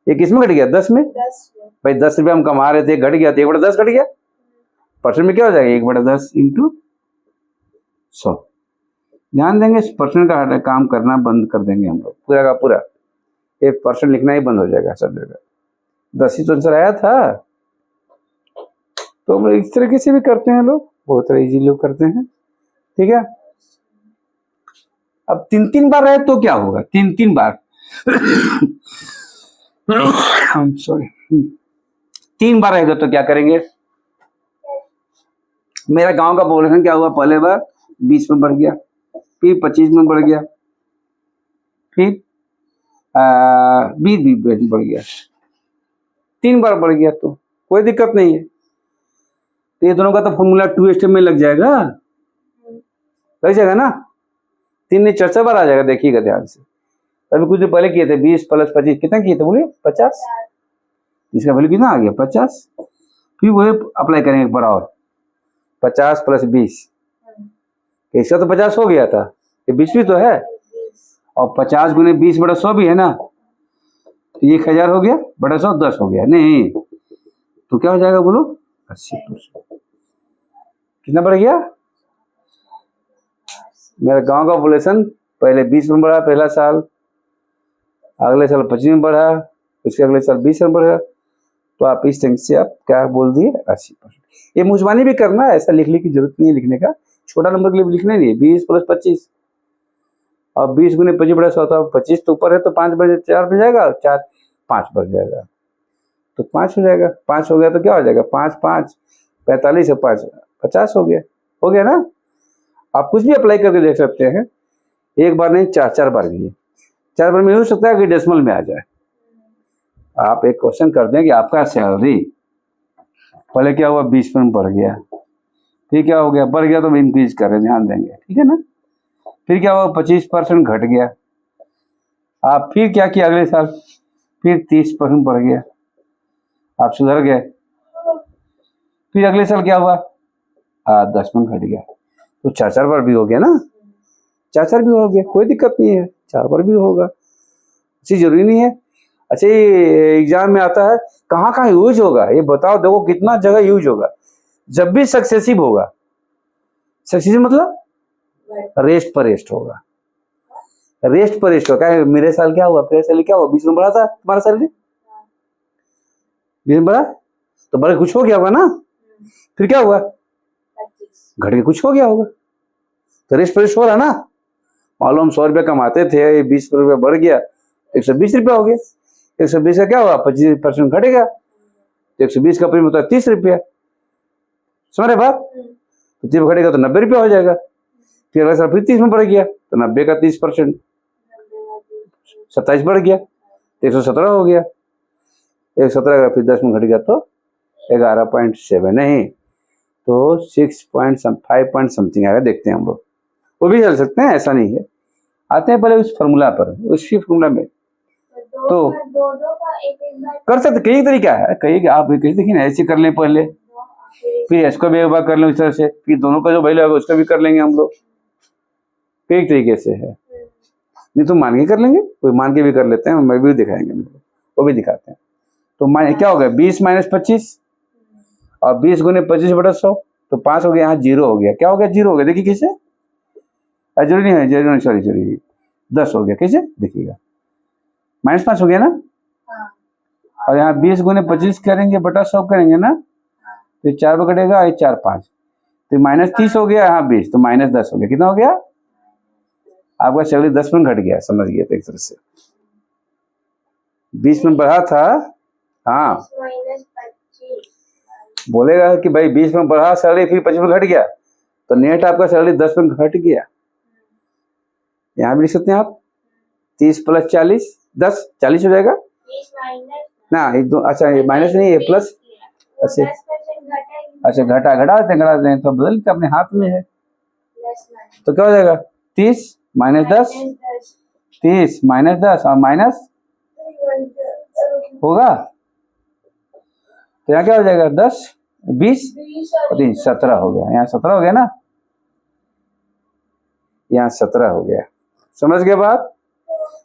ये किस में घट गया, 10 में, भाई 10 रुपये हम कमा रहे थे, घट गया तो 1/10 घट गया, परसेंट में क्या हो जाएगा 1/10 × 100। ध्यान देंगे, परसेंट का काम करना बंद कर देंगे हम लोग, पूरा का पूरा 1% लिखना ही बंद हो जाएगा सब जगह, 10 ही तो आंसर आया था, तो हम लोग इस तरीके से भी करते हैं लोग, बहुत इजी लोग करते हैं, ठीक है। अब 3 बार रहे तो क्या होगा, 3 बार सॉरी 3 बार रहेगा तो क्या करेंगे, मेरा गांव का पॉपुलेशन क्या हुआ, पहले बार 20 में बढ़ गया, फिर 25 में बढ़ गया, फिर 20 में बढ़ गया, 3 बार बढ़ गया, तो कोई दिक्कत नहीं है, तो ये दोनों का तो फॉर्मूला 2 स्टेप में लग जाएगा ना, 3 नहीं 4 बार आ जाएगा, देखिएगा ध्यान से। अभी कुछ दिन पहले किए थे 20 + 25 कितना किए थे बोलिए 50। इसका वैल्यू कितना आ गया 50। फिर वही अप्लाई करेंगे एक बार और 50 + 20, इसका तो 50 हो गया था, ये 20 भी तो है, और 50 × 20/100 भी है ना, तो 1000 हो गया बटा 100 10 हो गया नहीं, तो क्या हो जाएगा बोलो 80%। कितना बढ़ गया मेरा गांव का पॉपुलेशन? पहले 20 में बढ़ा पहला साल, अगले साल 25 में बढ़ा, उसके अगले साल 20 में बढ़ा, तो आप इस ढंग से आप क्या बोल दिए 80%। ये मुजमानी भी करना है, ऐसा लिखने की जरूरत नहीं है लिखने का, छोटा नंबर के लिए लिखना नहीं है। 20 + 25 और 20 × 25/100 होता है, 25 तो ऊपर है तो 5 बजे 4 बन जाएगा, 4 5 बन जाएगा, तो 5 हो जाएगा। 5 हो गया तो क्या हो जाएगा 5 5 45 और 5 50 हो गया ना। आप कुछ भी अप्लाई करके देख सकते हैं, एक बार नहीं 4 बार भी, 4 बार में हो सकता है कि डेसिमल में आ जाए। आप एक क्वेश्चन कर दें कि आपका सैलरी पहले क्या हुआ 20% बढ़ गया, फिर क्या हो गया बढ़ गया तो इंक्रीज करें, ध्यान देंगे, ठीक है ना। फिर क्या हुआ 25% घट गया, आप फिर क्या किया अगले साल, फिर 30% बढ़ गया, आप सुधर गए। फिर अगले साल क्या हुआ 10% घट गया, तो 4 बार भी हो गया ना, 4 भी हो गया, कोई दिक्कत नहीं है, 4 बार भी होगा, ऐसी जरूरी नहीं है। अच्छा ये एग्जाम में आता है कहाँ कहाँ यूज होगा, ये बताओ, देखो कितना जगह यूज होगा। जब भी सक्सेसिव होगा, सक्सेसिव मतलब रेस्ट पर रेस्ट होगा, रेस्ट पर रेस्ट होगा। मेरे साल क्या हुआ, मेरे साल क्या हुआ 20 में बढ़ा था तुम्हारा सैलरी, 20 में बढ़ा तो बड़े कुछ हो गया होगा ना, फिर क्या हुआ घट के कुछ हो गया होगा, तो रेस्ट पर रेस्ट हो रहा ना। मालूम हम 100 रुपये कमाते थे, 20 रुपये बढ़ गया 120 रुपया हो गया, 120 का क्या हुआ 25% घटेगा, तो 120 का प्रीमियम होता है 30 रुपया, समझ रहे बात, तो 30 घटेगा तो 90 रुपया हो जाएगा। फिर अगला साल फिर 30 में बढ़ गया तो 90 का 30% 27 बढ़ गया तो 117 हो गया, 117 का फिर 10 में घट गया तो 11.7 नहीं तो 6.5 समथिंग आएगा, देखते हैं हम लोग, वो भी चल सकते हैं, ऐसा नहीं है। आते हैं पहले उस फॉर्मूला पर, उसी फॉर्मूला में तो कर सकते, कई तरीका है, कई आप कहीं देखिए ना, ऐसे कर लें पहले, फिर इसको भी एक बार कर लें इस तरह से, फिर दोनों का जो वैल्यू होगा उसका भी कर लेंगे हम लोग, कई तरीके से है। नहीं तो मान के कर लेंगे, कोई मान के भी कर लेते हैं, मैं भी दिखाएंगे, वो भी दिखाते हैं। तो क्या हो गया 20 - 25 और 20 × 25/100 तो 5 हो गया, यहाँ 0 हो गया, क्या हो गया 0 हो गया, देखिए कैसे, जरूरी नहीं है, जरूरी नहीं, सॉरी 10 हो गया, कैसे देखिएगा -5 हो गया ना, और यहाँ 20 × 25 करेंगे बटा 100 करेंगे ना, तो 4 पर कटेगा, 4 5 तो -30 हो गया, यहाँ 20 तो -10 हो गया, कितना हो गया आपका सैलरी 10% घट गया, समझ गया तो एक तरह से 20 में बढ़ा था, हाँ बोलेगा कि भाई 20 में बढ़ा सैलरी फिर 25 में घट गया, तो नेट आपका सैलरी 10% घट गया। यहाँ भी लिख सकते हैं आप 30 + 40 10 40 हो जाएगा ना, अच्छा ये माइनस नहीं है प्लस, अच्छा घटा देते हैं तो बदलते अपने हाथ में है, तो क्या हो जाएगा 30 - 10 30 - 10 और माइनस होगा, तो यहाँ क्या हो जाएगा 10 20 और 3 17 हो गया, यहाँ 17 हो गया ना, यहाँ 17 हो गया, समझ गए बात।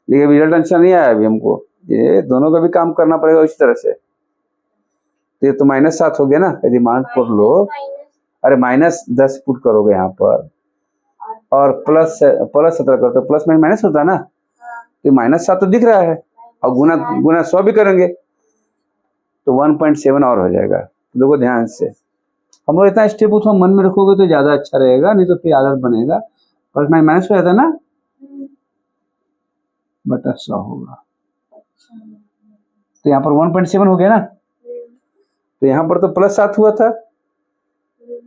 लेकिन रिजल्ट अच्छा नहीं आया अभी हमको, ये दोनों का भी काम करना पड़ेगा इस तरह से, तो ये तो -7 हो गया ना, यदि मान कर लो, अरे -10 पुट करोगे यहाँ पर और प्लस 17 करो तो प्लस में माइनस होता है ना, तो -7 तो दिख रहा है, और गुना 100 भी करेंगे तो 1.7 और हो जाएगा। तो देखो ध्यान से, हम लोग इतना स्टेप उठो मन में रखोगे तो ज़्यादा अच्छा रहेगा, नहीं तो फिर आदत बनेगा, और माइनस हो जाता है ना बटा 100 होगा, तो यहाँ पर 1.7 हो गया ना, तो यहाँ पर तो +7 हुआ था,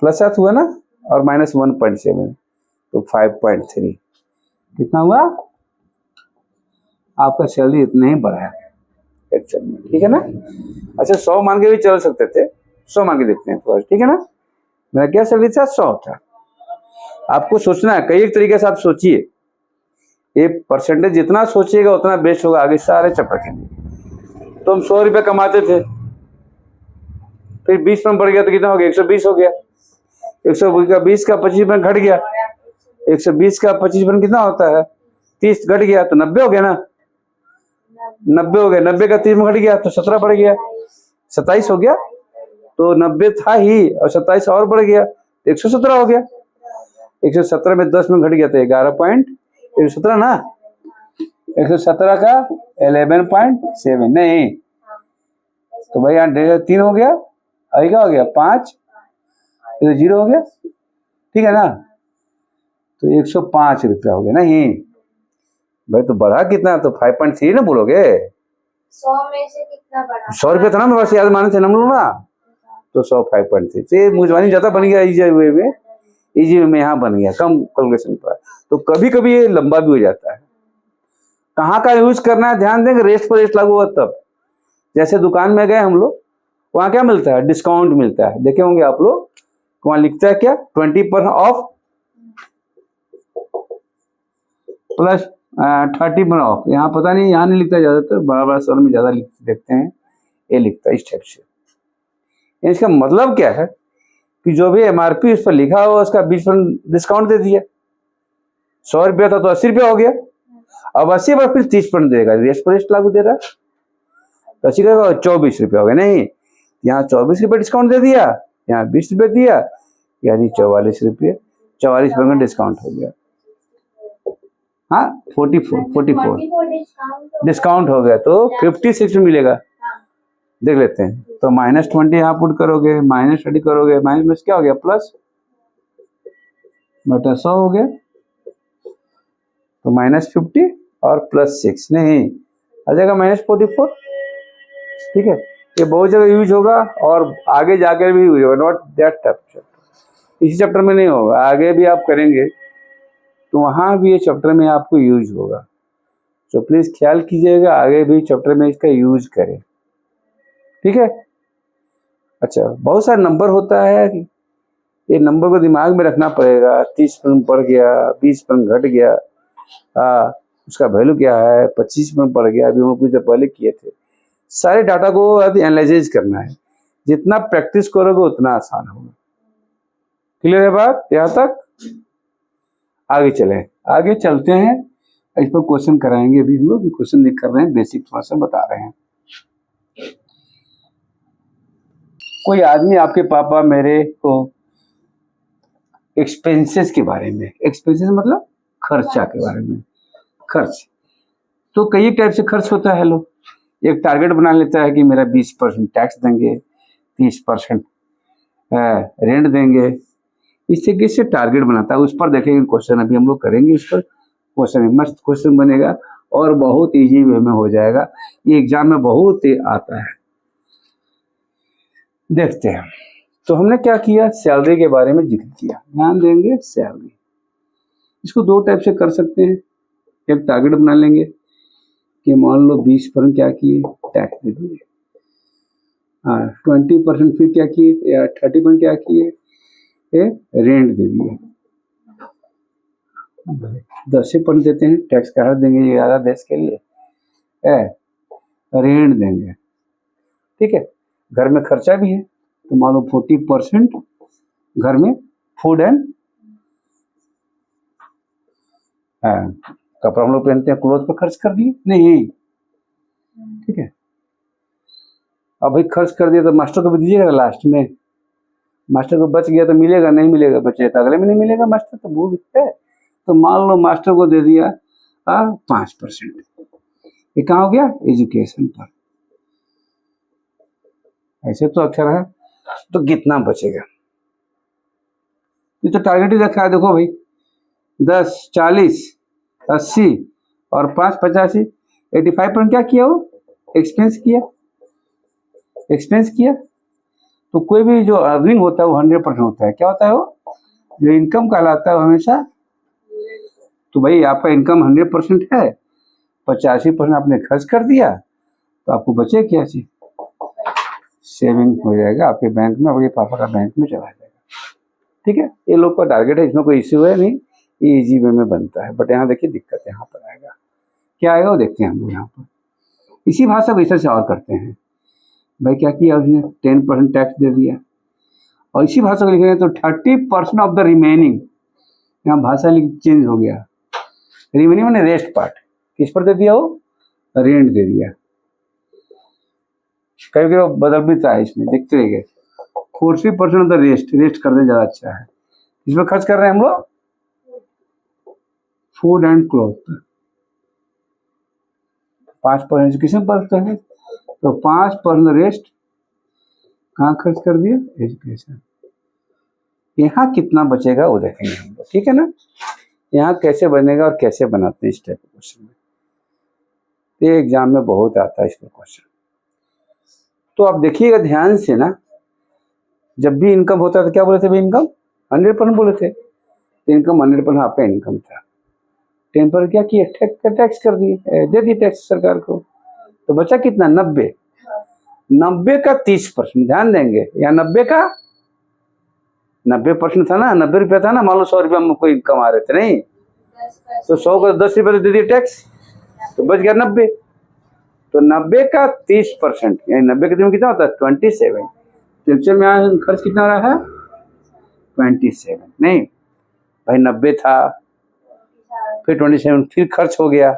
+7 हुआ ना, और -1.7 तो 5.3 कितना हुआ आपका सैलरी इतना ही बढ़ा है एक्चुअल में, ठीक है ना। अच्छा 100 मान के भी चल सकते थे, 100 मान के देखते हैं थोड़ा, ठीक है ना। मेरा क्या सैलरी था 100 था, आपको सोचना है कई एक तरीके से आप सोचिए, ये परसेंटेज जितना सोचिएगा उतना बेस्ट होगा आगे सारे चैप्टर के लिए। तो हम 100 रुपये कमाते थे, फिर 20% बढ़ गया तो कितना हो गया, 120 हो गया। 120 का 25% घट गया, 120 का 25% कितना होता है, 30 घट गया तो 90 हो गया ना, 90 हो गया। 90 का 30 में घट गया तो 17 बढ़ गया, 27 हो गया। तो 90 था ही और 27 और बढ़ गया, 117 हो गया। 117 में 10 में घट गया तो 11.117 ना, 117 का 11.7 नहीं, तो भाई यहाँ 3 हो गया, आगे क्या हो गया 5, ये तो 0 हो गया, ठीक है ना। तो 105 रुपया हो गया नहीं भाई, तो बढ़ा कितना, तो 5.3 ना बोलोगे। 100 में से कितना बढ़ा, 100 रुपया था ना मेरे पास, याद माने थे ना हम लोग ना, तो 100 5.3 तो ये मुझवानी ज्यादा बन गया, इजी वे में, इजी वे में यहाँ बन गया कम कैलकुलेशन पर। तो कभी कभी ये लंबा भी हो जाता है। कहाँ का यूज करना है ध्यान देंगे, रेस्ट पर रेस्ट लागू हुआ तब। जैसे दुकान में गए हम लोग, वहाँ क्या मिलता है, डिस्काउंट मिलता है, देखे होंगे आप लोग, वहाँ लिखता है क्या 20% ऑफ प्लस 30% ऑफ। यहाँ पता नहीं, यहाँ नहीं लिखता, ज्यादातर बड़ा बड़ा शहर में ज्यादा देखते हैं, ये लिखता है इस टाइप से। इसका मतलब क्या है कि जो भी MRP उस पर लिखा हुआ उसका 20% डिस्काउंट दे दिया। 100 रुपया था तो 80 रुपया हो गया, अब 80 पर फिर 30% देगा, रेस्ट पर रेस्ट लागू दे रहा है, तो 80 का 24 रुपया हो गया नहीं, यहाँ 24 रुपये डिस्काउंट दे दिया, यहाँ 20 रुपये दिया, यानी 44 रुपये, 44% डिस्काउंट हो गया। हाँ 44 डिस्काउंट हो गया, तो 56 में मिलेगा। देख लेते हैं, तो -20 यहाँ पुट करोगे, -30 करोगे, माइनस में क्या हो गया, प्लस बटा 100 हो गया, तो -50 और +6 नहीं आ जाएगा -44, ठीक है। ये बहुत जगह यूज होगा और आगे जाकर भी यूज होगा, नॉट दैट चैप्टर, इसी चैप्टर में नहीं होगा, आगे भी आप करेंगे तो वहाँ भी ये चैप्टर में आपको यूज होगा। तो प्लीज ख्याल कीजिएगा, आगे भी चैप्टर में इसका यूज करें, ठीक है। अच्छा, बहुत सारे नंबर होता है, ये नंबर को दिमाग में रखना पड़ेगा। 30% बढ़ गया, 20% घट गया, उसका वैल्यू क्या है, 25% बढ़ गया, अभी हम कुछ पहले किए थे। सारे डाटा को एनालाइज करना है, जितना प्रैक्टिस करोगे उतना आसान होगा। क्लियर है बात यहाँ तक? आगे चलें, आगे चलते हैं, इस पर क्वेश्चन कराएंगे अभी हम लोग, क्वेश्चन नहीं कर रहे हैं, बेसिक थोड़ा सा बता रहे हैं। कोई आदमी, आपके पापा मेरे को एक्सपेंसेस के बारे में, एक्सपेंसेस मतलब खर्चा के बारे में, खर्च तो कई टाइप से खर्च होता है। लोग एक टारगेट बना लेता है कि मेरा 20% टैक्स देंगे, 30% रेंट देंगे, इससे किससे टारगेट बनाता है, उस पर देखेंगे क्वेश्चन, अभी हम लोग करेंगे इस पर क्वेश्चन, मस्त क्वेश्चन बनेगा और बहुत इजी वे में हो जाएगा, ये एग्जाम में बहुत आता है। देखते हैं, तो हमने क्या किया, सैलरी के बारे में जिक्र किया, ध्यान देंगे सैलरी। इसको दो टाइप से कर सकते हैं, एक टारगेट बना लेंगे कि मान लो 20% क्या किए, टैक्स दे दिए, 20% फिर क्या किए, या 30% क्या किए, रेंट दे दिए, 10% देते हैं, टैक्स का हर देंगे, ये आधा देश के लिए, रेंट देंगे, ठीक है। घर में खर्चा भी है, तो मान लो 40% घर में फूड एंड कपड़ा हम लोग पहनते हैं, क्लोथ पर खर्च कर दिए नहीं, ठीक है। अब भाई खर्च कर दिया तो मास्टर को भी दीजिएगा लास्ट में, मास्टर को बच गया तो मिलेगा, नहीं मिलेगा बचे तो अगले में नहीं मिलेगा मास्टर, तो वो भी है। तो मान लो मास्टर को दे दिया 5%, ये कहाँ हो गया, एजुकेशन पर, ऐसे तो अक्षर है, तो कितना बचेगा, ये तो टारगेट ही रखा है, देखो भाई 10, 40, 80 और 5, 85, 85% क्या किया, वो एक्सपेंस किया, एक्सपेंस किया। तो कोई भी जो अर्निंग होता है वो 100% होता है, क्या होता है, वो जो इनकम कहलाता है हमेशा। तो भाई आपका इनकम 100% है, 85% आपने खर्च कर दिया, तो आपको बचे क्या चीज, सेविंग हो जाएगा आपके बैंक में, आपके पापा का बैंक में चला जाएगा, ठीक है। ये लोग का टारगेट है, इसमें कोई इश्यू है नहीं, ये इजी वे में बनता है, बट यहाँ देखिए दिक्कत यहाँ पर आएगा। क्या आएगा वो देखते हैं हम लोग यहाँ पर। इसी भाषा को इसे और करते हैं भाई, क्या किया उसने 10% टैक्स दे दिया, और इसी भाषा को लिखेंगे तो 30% ऑफ द रिमेनिंग, यहाँ भाषा चेंज हो गया। रिमेनिंग मैंने रेस्ट पार्ट किस पर दे दिया, वो रेंट दे दिया। कभी कभी वो बदल भी था इसमें, देखते रहिए 40% ऑफ द रेस्ट कर दें ज़्यादा अच्छा है। इसमें खर्च कर रहे हैं हम लोग फूड एंड क्लॉथ, 5% किसमें पड़ता है, तो 5% रेस्ट कहाँ खर्च कर दिया, एजुकेशन। यहाँ कितना बचेगा वो देखेंगे हम लोग, ठीक है ना। यहाँ कैसे बनेगा और कैसे बनाते हैं इस टाइप के क्वेश्चन में, ये एग्जाम में बहुत आता है इस पर क्वेश्चन। तो आप देखिएगा ध्यान से ना, जब भी इनकम होता है तो क्या बोले थे भाई, इनकम 100% बोले थे, इनकम 100% आपका इनकम था। 10% क्या किया, टैक्स कर दिए, दे दिए टैक्स सरकार को, तो बचा कितना 90 का 30%। ध्यान देंगे यहाँ 90% था ना, 90 रुपया था ना, मान लो 100 रुपया हम कोई कमा रहे थे नहीं, तो 100 को 10 रुपये दे दिए टैक्स, तो बच गया 90। तो 90 का 30%, यानी 90 के दिन में कितना होता है 27। तो एक्चुअल में यहाँ खर्च कितना हो रहा है 27, नहीं भाई 90 था, फिर 27 फिर खर्च हो गया,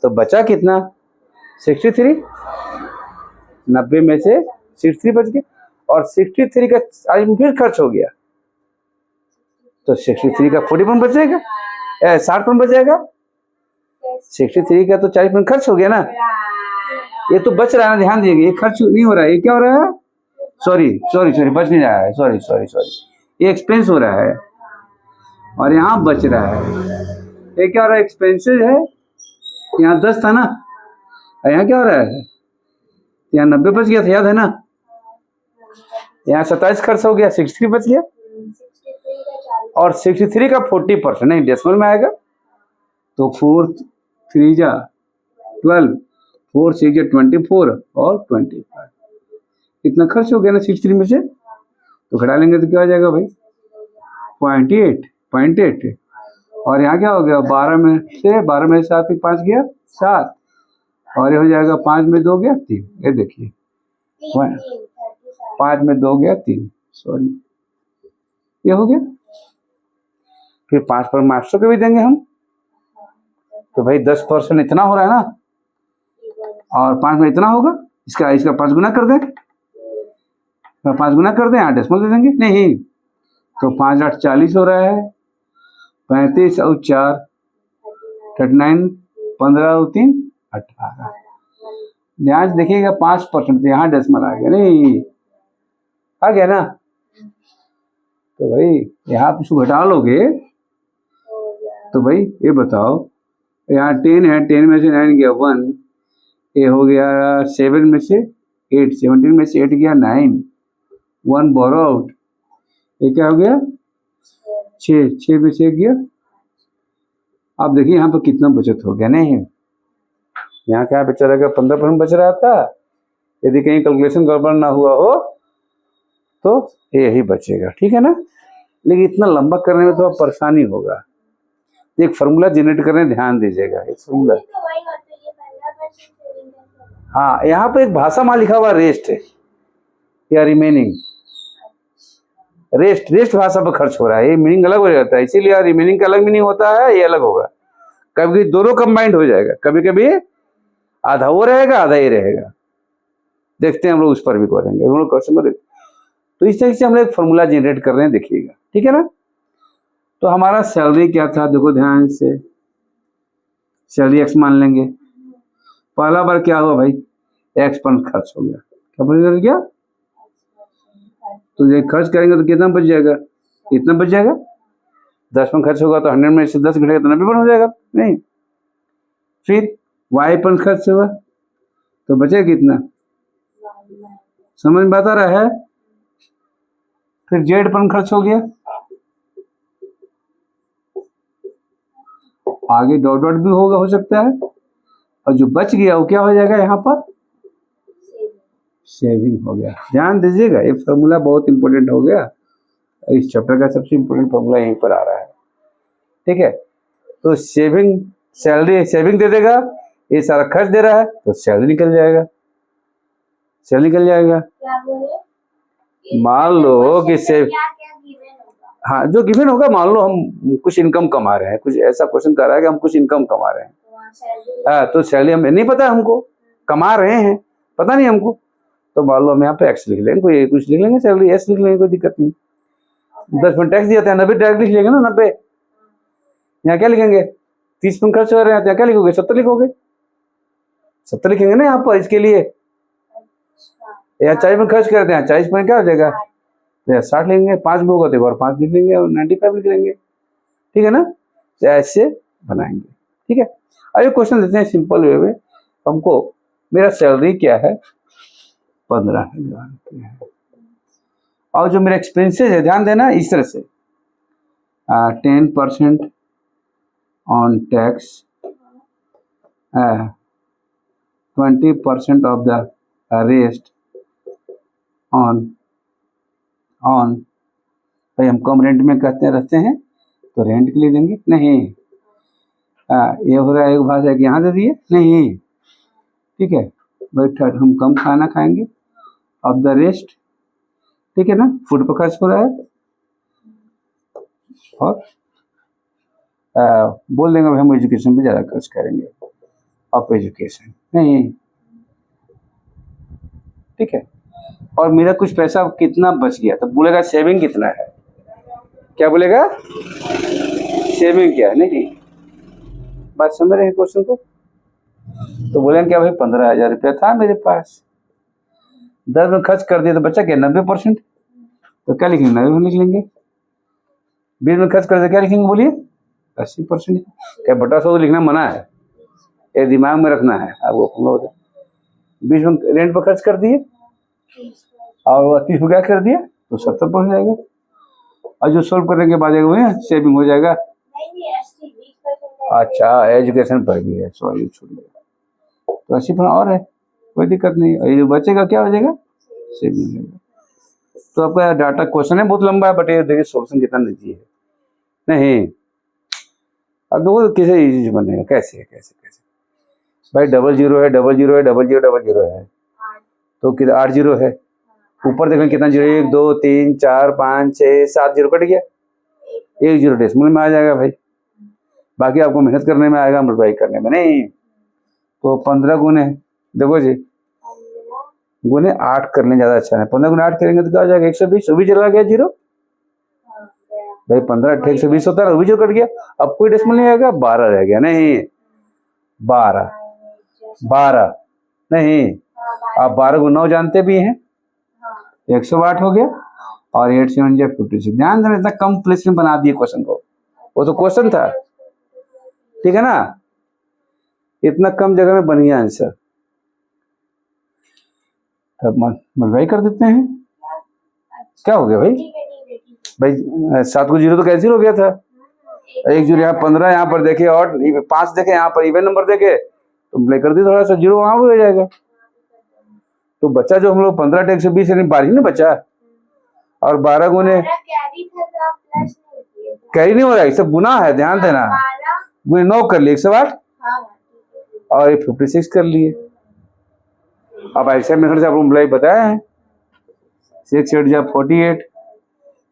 तो बचा कितना 63। 90 में से 63 बच गया, और 63 का आज फिर खर्च हो गया, तो 63 का 40% बचेगा, 60% बचेगा। 63 का तो 40% खर्च हो गया ना, ये तो बच रहा है ना, ध्यान दीजिए, ये खर्च नहीं हो रहा है, ये क्या हो रहा है, सॉरी बच नहीं रहा है, सॉरी ये एक्सपेंस हो रहा है, और यहाँ बच रहा है। ये क्या हो रहा है, एक्सपेंसेस है, यहाँ 10 था ना, और यहाँ क्या हो रहा है, यहाँ 90 बच गया था, याद है ना, यहाँ 27 खर्च हो गया, 63 बच गया, और 63 का 40% नहीं डेसिमल में आएगा, तो 4 3 जा 12, 4 6 जा 24 और 25, इतना खर्च हो गया ना 63 में से, तो घटा लेंगे तो क्या हो जाएगा भाई 0.8, और यहाँ क्या हो गया 12 में से 7 5 गया 7, और ये हो जाएगा 5 में 2 गया 3, ये देखिए 5 में 2 गया 3, सॉरी ये हो गया। फिर 5% मास्टर को भी देंगे हम, तो भाई 10% इतना हो रहा है ना, और 5 में इतना होगा, इसका 5 गुना कर दें, 5 गुना कर दें, 8 डेसिमल दे देंगे, नहीं तो 5 8 40 हो रहा है, 35 और 4 39, 15 और 3 18। ध्यान से देखिएगा 5%, तो यहाँ डेसिमल आ गया, नहीं आ गया ना, तो भाई यहाँ आप इसको घटा लोगे, तो भाई ये बताओ, यहाँ 10 है, 10 में से 9 गया 1, ये हो गया 7 में से 8, 17 में से 8 गया 9, 1 बोरो आउट, ये क्या हो गया 6 में से 1 गया। आप देखिए यहाँ पर कितना बचत हो गया, नहीं यहाँ क्या बचा रहेगा 15% बच रहा था, यदि कहीं कैलकुलेशन गड़बड़ ना हुआ हो तो यही बचेगा, ठीक है ना। लेकिन इतना लंबा करने में थोड़ा परेशानी होगा, एक फार्मूला जनरेट करने ध्यान दीजिएगा, एक फार्मूला, हाँ यहाँ पे एक भाषा में लिखा हुआ रेस्ट है या रिमेनिंग, रेस्ट भाषा पर खर्च हो रहा है, ये मीनिंग अलग हो जाता है, इसीलिए रिमेनिंग का अलग मीनिंग होता है, ये अलग होगा, कभी दोनों कंबाइंड हो जाएगा, कभी कभी आधा वो रहेगा आधा ही रहेगा, देखते हैं हम लोग उस पर भी करेंगे, हम लोग क्वेश्चन को तो इस तरीके से हम लोग एक फॉर्मूला जनरेट कर रहे हैं, देखिएगा ठीक है ना। तो हमारा सैलरी क्या था, देखो ध्यान से, सैलरी एक्स मान लेंगे, पहला बार क्या हुआ भाई X% खर्च हो गया, क्या बच गया, तो ये खर्च करेंगे तो कितना बच जाएगा, इतना बच जाएगा, 10% खर्च होगा तो 100 में से 10 घटेगा तो 90% हो जाएगा, नहीं फिर Y% खर्च हुआ तो बचेगा कितना, समझ में बता रहा है, फिर Z% खर्च हो गया, आगे डॉट डॉट भी होगा, हो सकता है, और जो बच गया वो क्या हो जाएगा, यहाँ पर सेविंग हो गया। ध्यान दीजिएगा, ये फॉर्मूला बहुत इंपॉर्टेंट हो गया, इस चैप्टर का सबसे इंपॉर्टेंट फॉर्मूला यहीं पर आ रहा है, ठीक है। तो सेविंग, सैलरी सेविंग दे देगा, ये सारा खर्च दे रहा है तो सैलरी निकल जाएगा, सैलरी निकल जाएगा। क्या बोले? मान लो कि सेव, क्या क्या गिवन होगा? हाँ जो गिवन होगा, मान लो हम कुछ इनकम कमा रहे हैं, कुछ ऐसा क्वेश्चन कर रहा है कि हम कुछ इनकम कमा रहे हैं, तो वहाँ सैलरी हाँ तो सैलरी हमें नहीं पता, हमको कमा रहे हैं पता नहीं हमको, तो मान लो हम यहाँ पे एक्स लिख लेंगे, कोई कुछ लिख लेंगे, सैलरी एस लिख लेंगे, कोई दिक्कत नहीं। 10% टैक्स दिया था, 90 डायरेक्ट लिख लेंगे ना, 90। यहाँ क्या लिखेंगे, 30 खर्च हो रहे हैं, यहाँ क्या लिखोगे, 70 लिखोगे, 70 लिखेंगे ना यहाँ पर इसके लिए। यहाँ 40 खर्च करते हैं, 40 में क्या हो जाएगा, 60 लेंगे, 5 में होगा तो और 5 लिख लेंगे और 95 लिख लेंगे, ठीक है ना। तो ऐसे बनाएंगे, ठीक है। अब एक क्वेश्चन देते हैं सिंपल वे में, हमको मेरा सैलरी क्या है, 15,000 रुपये है, और जो मेरा एक्सपेंसेस है, ध्यान देना इस तरह से, 10% on tax, 20% of the rest on भाई हम कम रेंट में कहते रहते हैं तो रेंट के लिए देंगे नहीं, ये हो रहा है एक भाषा है कि यहाँ दे दिए नहीं, ठीक है भाई, हम कम खाना खाएंगे ऑफ द रेस्ट, ठीक है ना, फूड पर खर्च हो रहा है, और बोल देंगे भाई हम एजुकेशन पे ज़्यादा खर्च करेंगे, ऑफ एजुकेशन नहीं, ठीक है। और मेरा कुछ पैसा कितना बच गया, तो बोलेगा सेविंग कितना है, क्या बोलेगा, सेविंग क्या है, नहीं बात समझ रहे हैं क्वेश्चन को। तो बोलेंगे क्या भाई 15,000 रुपया था मेरे पास, 10 में खर्च कर दिया तो बचा क्या 90%, तो क्या लिखेंगे 90 में लिख लेंगे, 20 में खर्च कर दिया क्या लिखेंगे बोलिए 80%, क्या बटा 100 लिखना मना है, ये दिमाग में रखना है आपको। 20 में रेंट पर खर्च कर दिए और 30 में क्या कर दिया तो 70% हो जाएगा, और जो सोल्व करने के बाद वही सेविंग हो जाएगा। अच्छा एजुकेशन पर भी है, सॉरी छूट गया, तो 80% और है, कोई दिक्कत नहीं, और ये जो बचेगा क्या हो जाएगा, सेविंग हो जाएगा। तो आपका डाटा क्वेश्चन है बहुत लंबा है, बट ये देखिए सोल्यूशन कितना निजी है, नहीं अब वो किसे इजी बनेगा, कैसे है कैसे कैसे भाई, 00 है 00 है 0000 है, तो कितना 8 जीरो है, ऊपर देखें कितना जीरो, 1 2 3 4 5 6 7 जीरो कट गया, 1 जीरो डेसिमल में आ जाएगा भाई, बाकी आपको मेहनत करने में आएगा, मल्टीप्लाई करने में नहीं। तो 15 गुने, देखो जी गुने 8 करने ज़्यादा अच्छा है, 15 गुने 8 करेंगे तो क्या हो जाएगा 120, वो भी चला गया जीरो भाई, 15 8 120 होता है, वो भी जीरो कट गया, अब कोई डेसिमल नहीं आएगा, 12 रह गया, नहीं 12 नहीं, आप 12 को 9 जानते भी हैं, 108 हो गया, और 8 7 जा 56, ध्यान देना इतना कम प्लेस में बना दिए क्वेश्चन को, वो तो क्वेश्चन था, ठीक है ना, इतना कम जगह में बन गया आंसर, तब मल्टीप्लाई कर देते हैं, क्या हो गया भाई, भाई 7 को 0 तो कैंसिल हो गया था, 1 जीरो यहाँ 15 यहाँ पर देखे, और 5 देखे यहाँ पर इवन नंबर देखे तो मल्टीप्लाई कर दी, थोड़ा सा जीरो वहाँ भी हो जाएगा, तो बच्चा जो हम लोग 15 टेक 120 यानी 12 नहीं बचा, और 12 गुने कैरी नहीं हो रहा है, सब गुना है, ध्यान देना, गुने 9 कर लिए 108, और ये 56 कर लिए। अब ऐसे मेथड से आपको मल्टीप्लाई बताया है, 6 8 जा 48,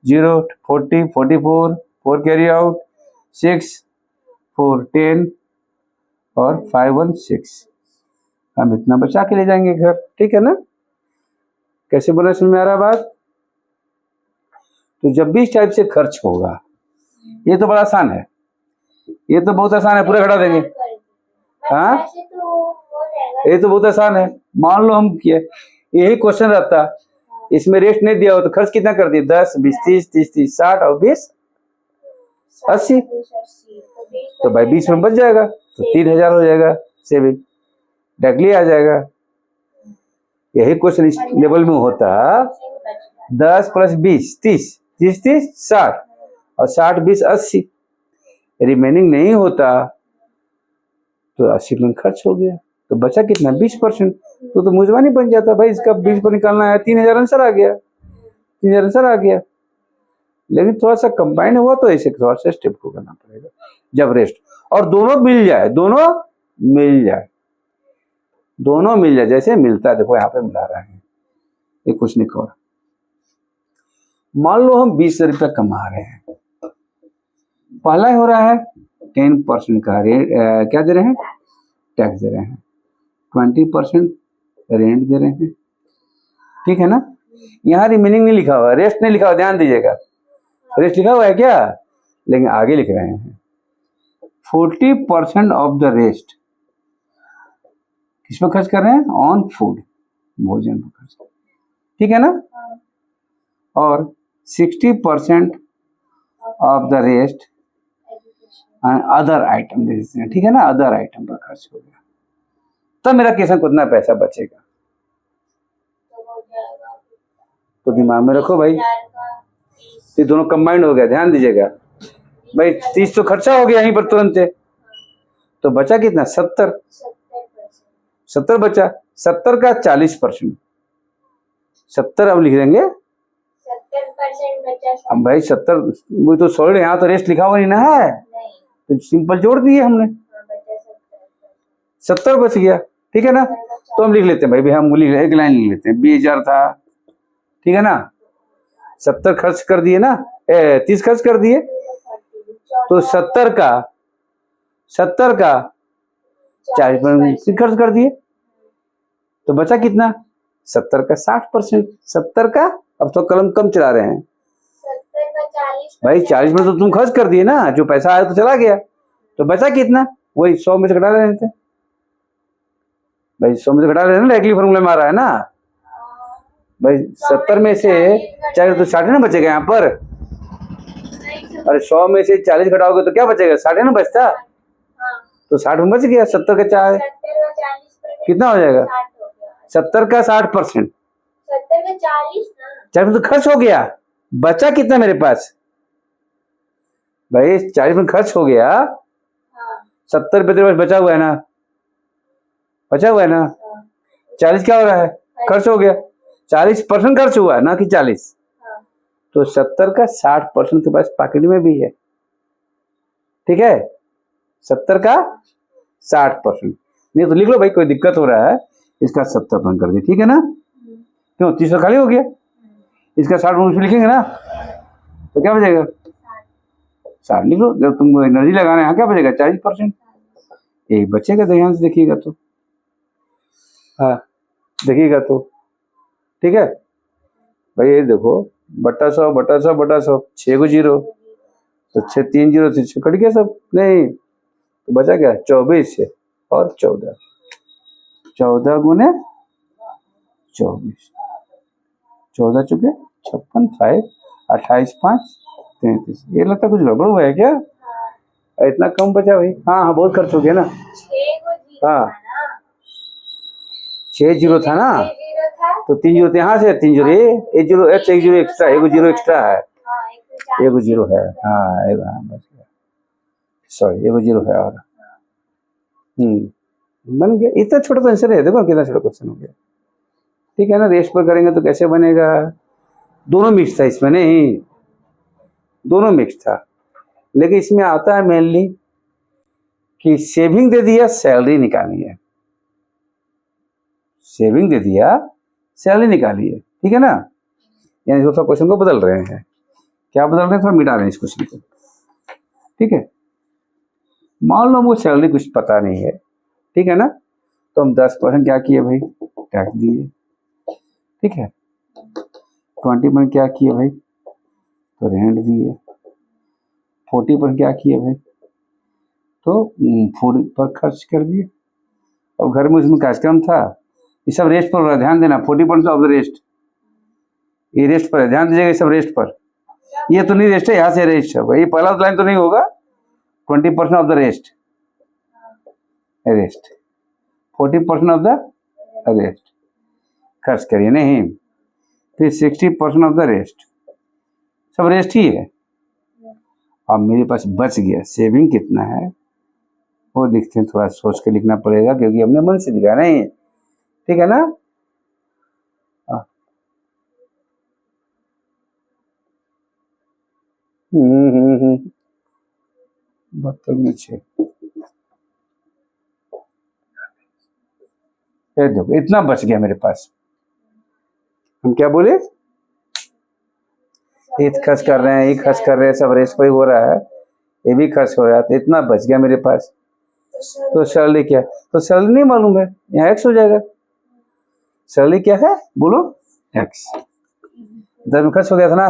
0 40 44, 4 कैरी आउट, 6 4 10 और 5 1 6, हम इतना बचा के ले जाएंगे घर, ठीक है ना। कैसे बोला, समझ में आ रहा बात। तो जब भी इस टाइप से खर्च होगा, ये तो बड़ा आसान है, ये तो बहुत आसान है, पूरा घटा देंगे, हाँ ये तो बहुत आसान है। मान लो हम किए यही क्वेश्चन रहता, इसमें रेस्ट नहीं दिया हो तो खर्च कितना कर दिए, 10 20 30 30 30 60 और 20 80, तो भाई 20 में बच जाएगा, तो 3000 हो जाएगा सेविंग, डायरेक्टली आ जाएगा। यही क्वेश्चन इस लेवल में होता 10 + 20 30 30 30 60 और 60 20 80, रिमेनिंग नहीं होता तो 80% खर्च हो गया, तो बचा कितना 20%, तो मुजवानी बन जाता भाई, इसका 20 पर निकालना है, 3000 आंसर आ गया, 3000 आंसर आ गया। लेकिन थोड़ा सा कंबाइन हुआ तो ऐसे थोड़ा सा स्टेप को करना पड़ेगा जब रेस्ट, और दोनों मिल जाए, दोनों मिल जाए, दोनों मिल जाए, जैसे मिलता है देखो यहाँ पे मिला रहा है, ये कुछ नहीं कर। मान लो हम 20,000 रुपया कमा रहे हैं, पहला हो रहा है 10% का क्या दे रहे हैं, टैक्स दे रहे हैं, 20% रेंट दे रहे हैं, ठीक है ना। यहाँ रिमेनिंग नहीं लिखा हुआ, रेस्ट नहीं लिखा हुआ, ध्यान दीजिएगा, रेस्ट लिखा हुआ है क्या, लेकिन आगे लिख रहे हैं 40% ऑफ द रेस्ट किस पर खर्च कर रहे हैं, ऑन फूड, भोजन पर खर्च, ठीक है ना। और 60% of the rest other item दे देते हैं, ठीक है ना, अदर आइटम पर खर्च हो गया, तब मेरा किसान कितना पैसा बचेगा, तो दिमाग में रखो भाई, ये दोनों कंबाइंड हो गया, ध्यान दीजिएगा भाई, 30 तो खर्चा हो गया यहीं पर तुरंत, तो बचा कितना, 70 बचा, 70 का 40%, 70 अब लिख देंगे, 70% बचा। अब भाई 70 वो तो सॉलिड, यहाँ तो रेस्ट लिखा हुआ नहीं ना है, तो सिंपल जोड़ दिए हमने, 70 बच गया, ठीक है ना। तो हम लिख लेते हैं भाई, हम लिख एक लाइन लिख लेते हैं, 20,000 था, ठीक है ना, 70 खर्च कर दिए ना, 30 खर्च कर दिए, तो 70 का 40% खर्च कर दिए, तो बचा कितना, 70 का 60%, 70 का, अब तो कलम कम चला रहे हैं 70 का 40 भाई, 40% तो तुम खर्च कर दिए ना, जो पैसा आया तो चला गया, तो बचा कितना, वही 100 में से घटा रहे थे भाई, 100 में से घटा रहे हैं ना, डायरेक्टली फॉर्मूला में आ रहा है ना भाई, 70 में से 40 तो 60 ना बचेगा यहाँ पर, अरे 100 में से 40 घटाओगे तो क्या बचेगा, 60 ना बचता, तो 60 में बच गया, 70 का 4 कितना हो जाएगा, 70 का 60%, 70 का 40 ना, 40 तो खर्च हो गया, बचा कितना मेरे पास भाई, 40 में खर्च हो गया, 70 रुपये तेरे पास बचा हुआ है ना, बचा हुआ है ना, 40 क्या हो रहा है, खर्च हो गया, 40% खर्च हुआ ना कि 40, तो 70 का 60% के पास पॉकेट में भी है, ठीक है, 70 का 60%, नहीं तो लिख लो भाई, कोई दिक्कत हो रहा है, इसका 70% कर दिए, ठीक है ना, क्यों 30 खाली हो गया, इसका 60% लिखेंगे ना, तो क्या बचेगा, 60 लिख लो, जब तुम एनर्जी लगाना है क्या बचेगा, 40%, यही बचेगा, ध्यान से देखिएगा तो, हाँ देखिएगा तो, ठीक है भाई, ये देखो बटा 100 6 को 0, तो 6 3 0 से 6 कट गया सब, नहीं तो बचा क्या, 24 से और 14, 14 गुने 24, 14 चुके 56, 5 28 5 33, ये लगता है कुछ गड़बड़ हुआ है क्या, इतना कम बचा भाई, हाँ हाँ बहुत खर्च हो गया ना, 6 हाँ 6 0 था ना, तो 3 0 यहाँ से 3 0 एक 0 एक 0 एक्स्ट्रा, एक 0 एक्स्ट्रा है, एक 0 है, हाँ एक बच गया, सॉरी एक 0 है, और बन गया, इतना छोटा तो आंसर है, देखो कितना छोटा क्वेश्चन हो गया, ठीक है ना। रेस्ट पर करेंगे तो कैसे बनेगा, दोनों मिक्स था इसमें, नहीं दोनों मिक्स था, लेकिन इसमें आता है मेनली कि सेविंग दे दिया, सैलरी निकालनी है, सेविंग दे दिया, सैलरी निकाली है, ठीक है ना, यानी दूसरा क्वेश्चन को बदल रहे हैं, क्या बदल रहे हैं, थोड़ा मिटा रहे हैं इस क्वेश्चन को, ठीक है। मान लो हमको सैलरी कुछ पता नहीं है, ठीक है ना, तो हम 10% क्या किए भाई, टैक्स दिए, ठीक है, 20% क्या किए भाई, तो रेंट दिए, 40% क्या किए भाई, तो फूड पर खर्च कर दिए, और घर में उसमें कार्यक्रम था, ये सब रेस्ट पर हो रहा है, ध्यान देना, 40% ऑफ द रेस्ट, ये रेस्ट पर है, ध्यान दीजिएगा, ये सब रेस्ट पर, ये तो नहीं रेस्ट है, यहाँ से रेस्ट है भाई, ये पहला लाइन तो नहीं होगा, 20% of the rest, rest 40% of the rest खर्च करिए, नहीं फिर 60% ऑफ द रेस्ट, सब रेस्ट ही है, और मेरे पास बच गया, सेविंग कितना है वो लिखते हैं, थोड़ा सोच के लिखना पड़ेगा क्योंकि हमने मन से लिखा नहीं, ठीक है ना, 72 6। ये देखो इतना बच गया मेरे पास। हम क्या बोले, ये खर्च कर रहे हैं, ये खर्च कर रहे हैं, सब रेस पे हो रहा है, ये भी खर्च हो रहा है, तो इतना बच गया मेरे पास। तो सैलरी क्या, तो सैलरी नहीं मालूम है, यहाँ एक्स हो जाएगा। सैलरी क्या है बोलो, एक्स। 10 में खर्च हो गया था ना,